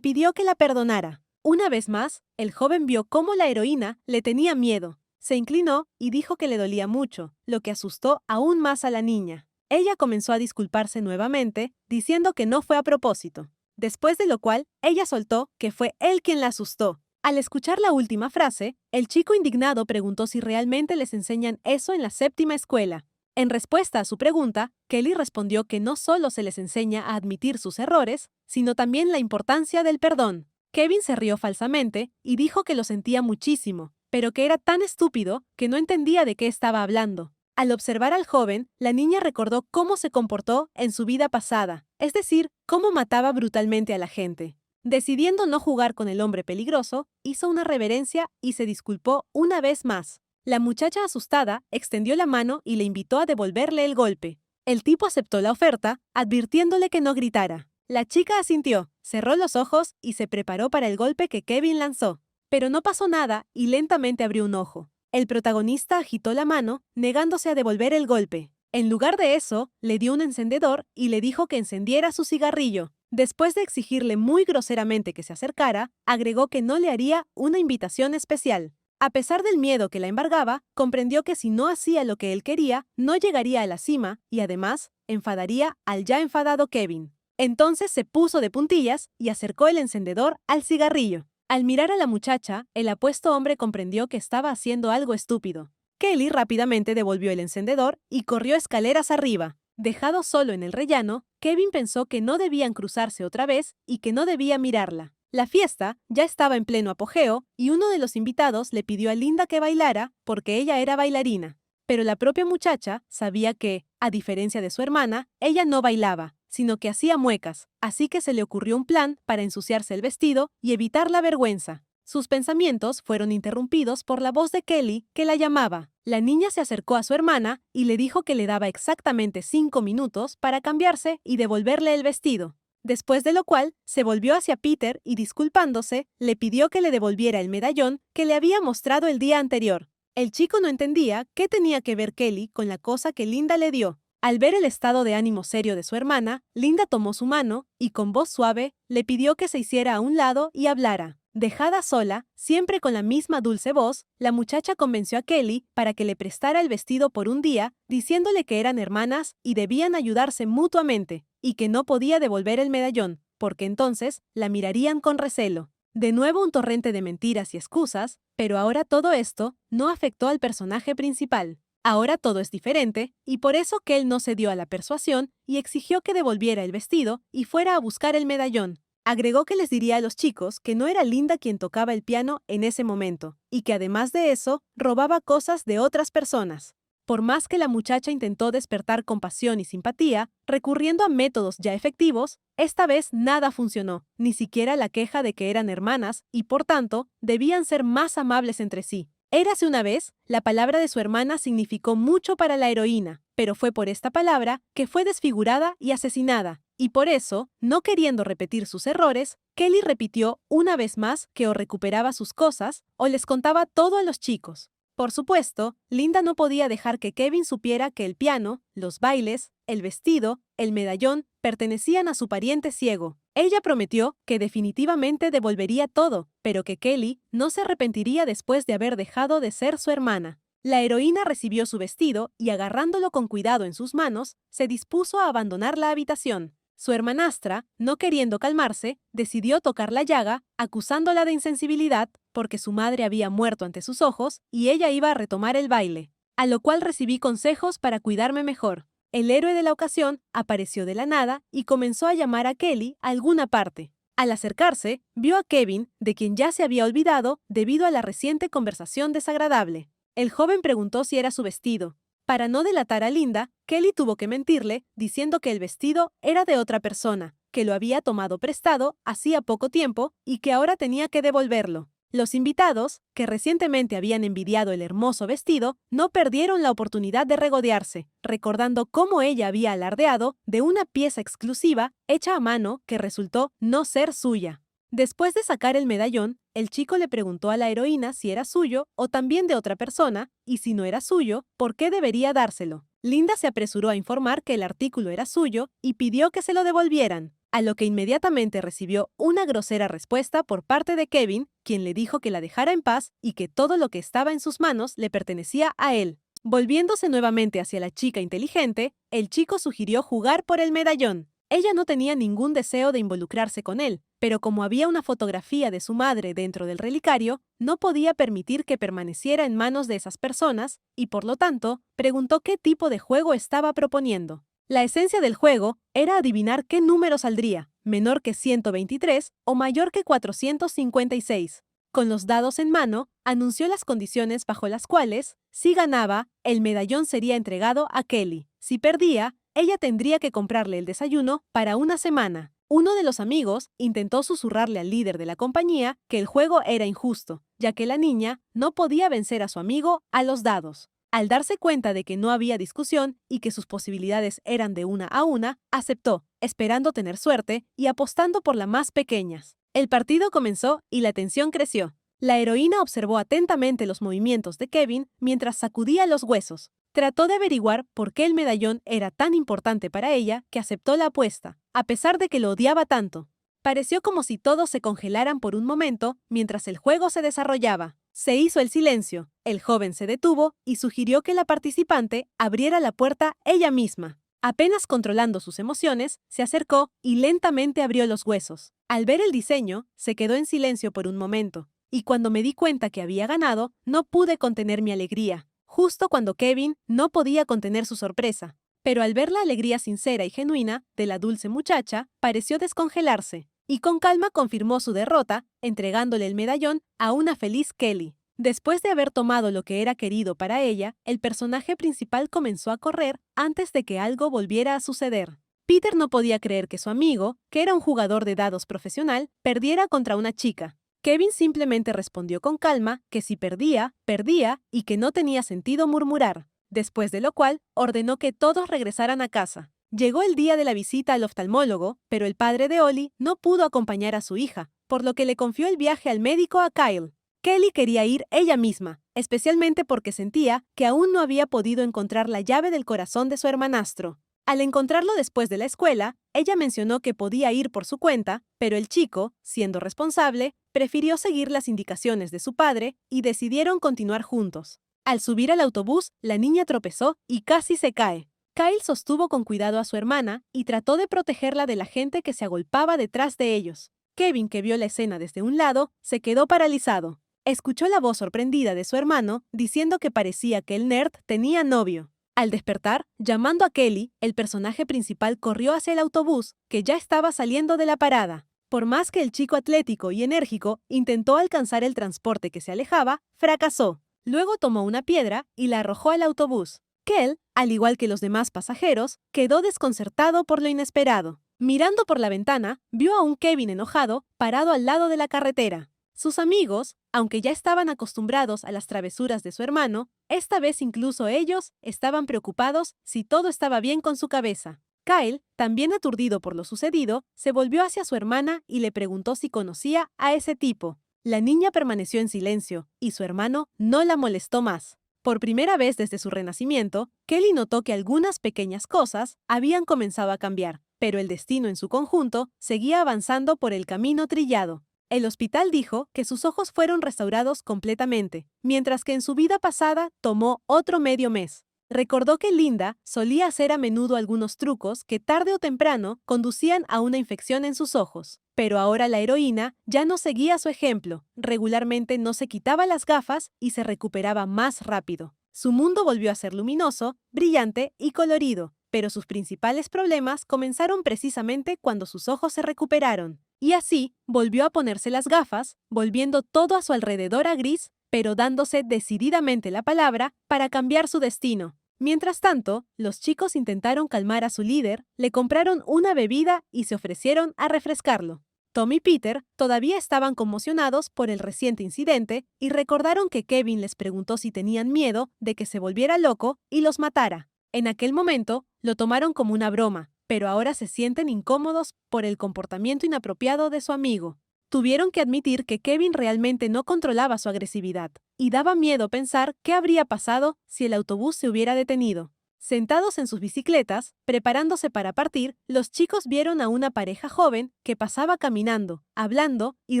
pidió que la perdonara. Una vez más, el joven vio cómo la heroína le tenía miedo. Se inclinó y dijo que le dolía mucho, lo que asustó aún más a la niña. Ella comenzó a disculparse nuevamente, diciendo que no fue a propósito. Después de lo cual, ella soltó que fue él quien la asustó. Al escuchar la última frase, el chico indignado preguntó si realmente les enseñan eso en la séptima escuela. En respuesta a su pregunta, Kelly respondió que no solo se les enseña a admitir sus errores, sino también la importancia del perdón. Kevin se rió falsamente y dijo que lo sentía muchísimo, pero que era tan estúpido que no entendía de qué estaba hablando. Al observar al joven, la niña recordó cómo se comportó en su vida pasada, es decir, cómo mataba brutalmente a la gente. Decidiendo no jugar con el hombre peligroso, hizo una reverencia y se disculpó una vez más. La muchacha asustada extendió la mano y le invitó a devolverle el golpe. El tipo aceptó la oferta, advirtiéndole que no gritara. La chica asintió, cerró los ojos y se preparó para el golpe que Kevin lanzó. Pero no pasó nada y lentamente abrió un ojo. El protagonista agitó la mano, negándose a devolver el golpe. En lugar de eso, le dio un encendedor y le dijo que encendiera su cigarrillo. Después de exigirle muy groseramente que se acercara, agregó que no le haría una invitación especial. A pesar del miedo que la embargaba, comprendió que si no hacía lo que él quería, no llegaría a la cima y además enfadaría al ya enfadado Kevin. Entonces se puso de puntillas y acercó el encendedor al cigarrillo. Al mirar a la muchacha, el apuesto hombre comprendió que estaba haciendo algo estúpido. Kelly rápidamente devolvió el encendedor y corrió escaleras arriba. Dejado solo en el rellano, Kevin pensó que no debían cruzarse otra vez y que no debía mirarla. La fiesta ya estaba en pleno apogeo y uno de los invitados le pidió a Linda que bailara porque ella era bailarina. Pero la propia muchacha sabía que, a diferencia de su hermana, ella no bailaba, sino que hacía muecas, así que se le ocurrió un plan para ensuciarse el vestido y evitar la vergüenza. Sus pensamientos fueron interrumpidos por la voz de Kelly, que la llamaba. La niña se acercó a su hermana y le dijo que le daba exactamente 5 minutos para cambiarse y devolverle el vestido. Después de lo cual, se volvió hacia Peter y disculpándose, le pidió que le devolviera el medallón que le había mostrado el día anterior. El chico no entendía qué tenía que ver Kelly con la cosa que Linda le dio. Al ver el estado de ánimo serio de su hermana, Linda tomó su mano y con voz suave le pidió que se hiciera a un lado y hablara. Dejada sola, siempre con la misma dulce voz, la muchacha convenció a Kelly para que le prestara el vestido por un día, diciéndole que eran hermanas y debían ayudarse mutuamente, y que no podía devolver el medallón, porque entonces la mirarían con recelo. De nuevo un torrente de mentiras y excusas, pero ahora todo esto no afectó al personaje principal. Ahora todo es diferente, y por eso Kel no cedió a la persuasión y exigió que devolviera el vestido y fuera a buscar el medallón. Agregó que les diría a los chicos que no era Linda quien tocaba el piano en ese momento, y que además de eso, robaba cosas de otras personas. Por más que la muchacha intentó despertar compasión y simpatía, recurriendo a métodos ya efectivos, esta vez nada funcionó, ni siquiera la queja de que eran hermanas y, por tanto, debían ser más amables entre sí. Érase una vez, la palabra de su hermana significó mucho para la heroína, pero fue por esta palabra que fue desfigurada y asesinada, y por eso, no queriendo repetir sus errores, Kelly repitió una vez más que o recuperaba sus cosas o les contaba todo a los chicos. Por supuesto, Linda no podía dejar que Kevin supiera que el piano, los bailes, el vestido, el medallón pertenecían a su pariente ciego. Ella prometió que definitivamente devolvería todo, pero que Kelly no se arrepentiría después de haber dejado de ser su hermana. La heroína recibió su vestido y, agarrándolo con cuidado en sus manos, se dispuso a abandonar la habitación. Su hermanastra, no queriendo calmarse, decidió tocar la llaga, acusándola de insensibilidad porque su madre había muerto ante sus ojos y ella iba a retomar el baile. A lo cual recibí consejos para cuidarme mejor. El héroe de la ocasión apareció de la nada y comenzó a llamar a Kelly a alguna parte. Al acercarse, vio a Kevin, de quien ya se había olvidado debido a la reciente conversación desagradable. El joven preguntó si era su vestido. Para no delatar a Linda, Kelly tuvo que mentirle, diciendo que el vestido era de otra persona, que lo había tomado prestado hacía poco tiempo y que ahora tenía que devolverlo. Los invitados, que recientemente habían envidiado el hermoso vestido, no perdieron la oportunidad de regodearse, recordando cómo ella había alardeado de una pieza exclusiva hecha a mano que resultó no ser suya. Después de sacar el medallón, el chico le preguntó a la heroína si era suyo o también de otra persona, y si no era suyo, ¿por qué debería dárselo? Linda se apresuró a informar que el artículo era suyo y pidió que se lo devolvieran, a lo que inmediatamente recibió una grosera respuesta por parte de Kevin, quien le dijo que la dejara en paz y que todo lo que estaba en sus manos le pertenecía a él. Volviéndose nuevamente hacia la chica inteligente, el chico sugirió jugar por el medallón. Ella no tenía ningún deseo de involucrarse con él, pero como había una fotografía de su madre dentro del relicario, no podía permitir que permaneciera en manos de esas personas y, por lo tanto, preguntó qué tipo de juego estaba proponiendo. La esencia del juego era adivinar qué número saldría, menor que 123 o mayor que 456. Con los dados en mano, anunció las condiciones bajo las cuales, si ganaba, el medallón sería entregado a Kelly. Si perdía, ella tendría que comprarle el desayuno para una semana. Uno de los amigos intentó susurrarle al líder de la compañía que el juego era injusto, ya que la niña no podía vencer a su amigo a los dados. Al darse cuenta de que no había discusión y que sus posibilidades eran de una a una, aceptó, esperando tener suerte y apostando por las más pequeñas. El partido comenzó y la tensión creció. La heroína observó atentamente los movimientos de Kevin mientras sacudía los huesos. Trató de averiguar por qué el medallón era tan importante para ella que aceptó la apuesta, a pesar de que lo odiaba tanto. Pareció como si todos se congelaran por un momento mientras el juego se desarrollaba. Se hizo el silencio, el joven se detuvo y sugirió que la participante abriera la puerta ella misma. Apenas controlando sus emociones, se acercó y lentamente abrió los huesos. Al ver el diseño, se quedó en silencio por un momento, y cuando me di cuenta que había ganado, no pude contener mi alegría, justo cuando Kevin no podía contener su sorpresa. Pero al ver la alegría sincera y genuina de la dulce muchacha, pareció descongelarse, y con calma confirmó su derrota, entregándole el medallón a una feliz Kelly. Después de haber tomado lo que era querido para ella, el personaje principal comenzó a correr antes de que algo volviera a suceder. Peter no podía creer que su amigo, que era un jugador de dados profesional, perdiera contra una chica. Kevin simplemente respondió con calma que si perdía, perdía y que no tenía sentido murmurar, después de lo cual ordenó que todos regresaran a casa. Llegó el día de la visita al oftalmólogo, pero el padre de Ollie no pudo acompañar a su hija, por lo que le confió el viaje al médico a Kyle. Kelly quería ir ella misma, especialmente porque sentía que aún no había podido encontrar la llave del corazón de su hermanastro. Al encontrarlo después de la escuela, ella mencionó que podía ir por su cuenta, pero el chico, siendo responsable, prefirió seguir las indicaciones de su padre y decidieron continuar juntos. Al subir al autobús, la niña tropezó y casi se cae. Kyle sostuvo con cuidado a su hermana y trató de protegerla de la gente que se agolpaba detrás de ellos. Kevin, que vio la escena desde un lado, se quedó paralizado. Escuchó la voz sorprendida de su hermano diciendo que parecía que el nerd tenía novio. Al despertar, llamando a Kelly, el personaje principal corrió hacia el autobús, que ya estaba saliendo de la parada. Por más que el chico atlético y enérgico intentó alcanzar el transporte que se alejaba, fracasó. Luego tomó una piedra y la arrojó al autobús. Kel, al igual que los demás pasajeros, quedó desconcertado por lo inesperado. Mirando por la ventana, vio a un Kevin enojado parado al lado de la carretera. Sus amigos, aunque ya estaban acostumbrados a las travesuras de su hermano, esta vez incluso ellos estaban preocupados si todo estaba bien con su cabeza. Kyle, también aturdido por lo sucedido, se volvió hacia su hermana y le preguntó si conocía a ese tipo. La niña permaneció en silencio, y su hermano no la molestó más. Por primera vez desde su renacimiento, Kelly notó que algunas pequeñas cosas habían comenzado a cambiar, pero el destino en su conjunto seguía avanzando por el camino trillado. El hospital dijo que sus ojos fueron restaurados completamente, mientras que en su vida pasada tomó otro medio mes. Recordó que Linda solía hacer a menudo algunos trucos que tarde o temprano conducían a una infección en sus ojos. Pero ahora la heroína ya no seguía su ejemplo, regularmente no se quitaba las gafas y se recuperaba más rápido. Su mundo volvió a ser luminoso, brillante y colorido, pero sus principales problemas comenzaron precisamente cuando sus ojos se recuperaron. Y así, volvió a ponerse las gafas, volviendo todo a su alrededor a gris, pero dándose decididamente la palabra para cambiar su destino. Mientras tanto, los chicos intentaron calmar a su líder, le compraron una bebida y se ofrecieron a refrescarlo. Tom y Peter todavía estaban conmocionados por el reciente incidente y recordaron que Kevin les preguntó si tenían miedo de que se volviera loco y los matara. En aquel momento, lo tomaron como una broma, pero ahora se sienten incómodos por el comportamiento inapropiado de su amigo. Tuvieron que admitir que Kevin realmente no controlaba su agresividad, y daba miedo pensar qué habría pasado si el autobús se hubiera detenido. Sentados en sus bicicletas, preparándose para partir, los chicos vieron a una pareja joven que pasaba caminando, hablando y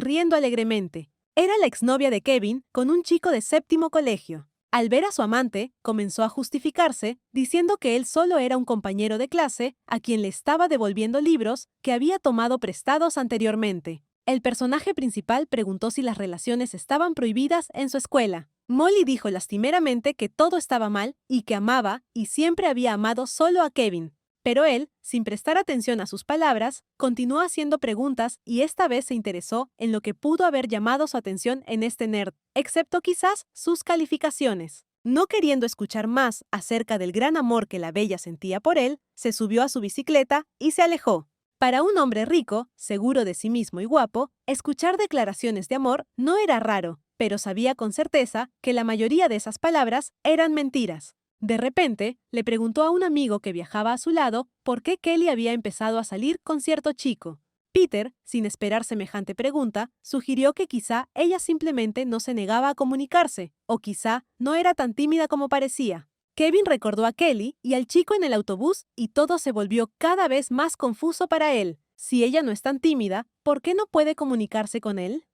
riendo alegremente. Era la exnovia de Kevin con un chico de séptimo colegio. Al ver a su amante, comenzó a justificarse, diciendo que él solo era un compañero de clase a quien le estaba devolviendo libros que había tomado prestados anteriormente. El personaje principal preguntó si las relaciones estaban prohibidas en su escuela. Molly dijo lastimeramente que todo estaba mal y que amaba y siempre había amado solo a Kevin. Pero él, sin prestar atención a sus palabras, continuó haciendo preguntas y esta vez se interesó en lo que pudo haber llamado su atención en este nerd, excepto quizás sus calificaciones. No queriendo escuchar más acerca del gran amor que la bella sentía por él, se subió a su bicicleta y se alejó. Para un hombre rico, seguro de sí mismo y guapo, escuchar declaraciones de amor no era raro, pero sabía con certeza que la mayoría de esas palabras eran mentiras. De repente, le preguntó a un amigo que viajaba a su lado por qué Kelly había empezado a salir con cierto chico. Peter, sin esperar semejante pregunta, sugirió que quizá ella simplemente no se negaba a comunicarse, o quizá no era tan tímida como parecía. Kevin recordó a Kelly y al chico en el autobús y todo se volvió cada vez más confuso para él. Si ella no es tan tímida, ¿por qué no puede comunicarse con él?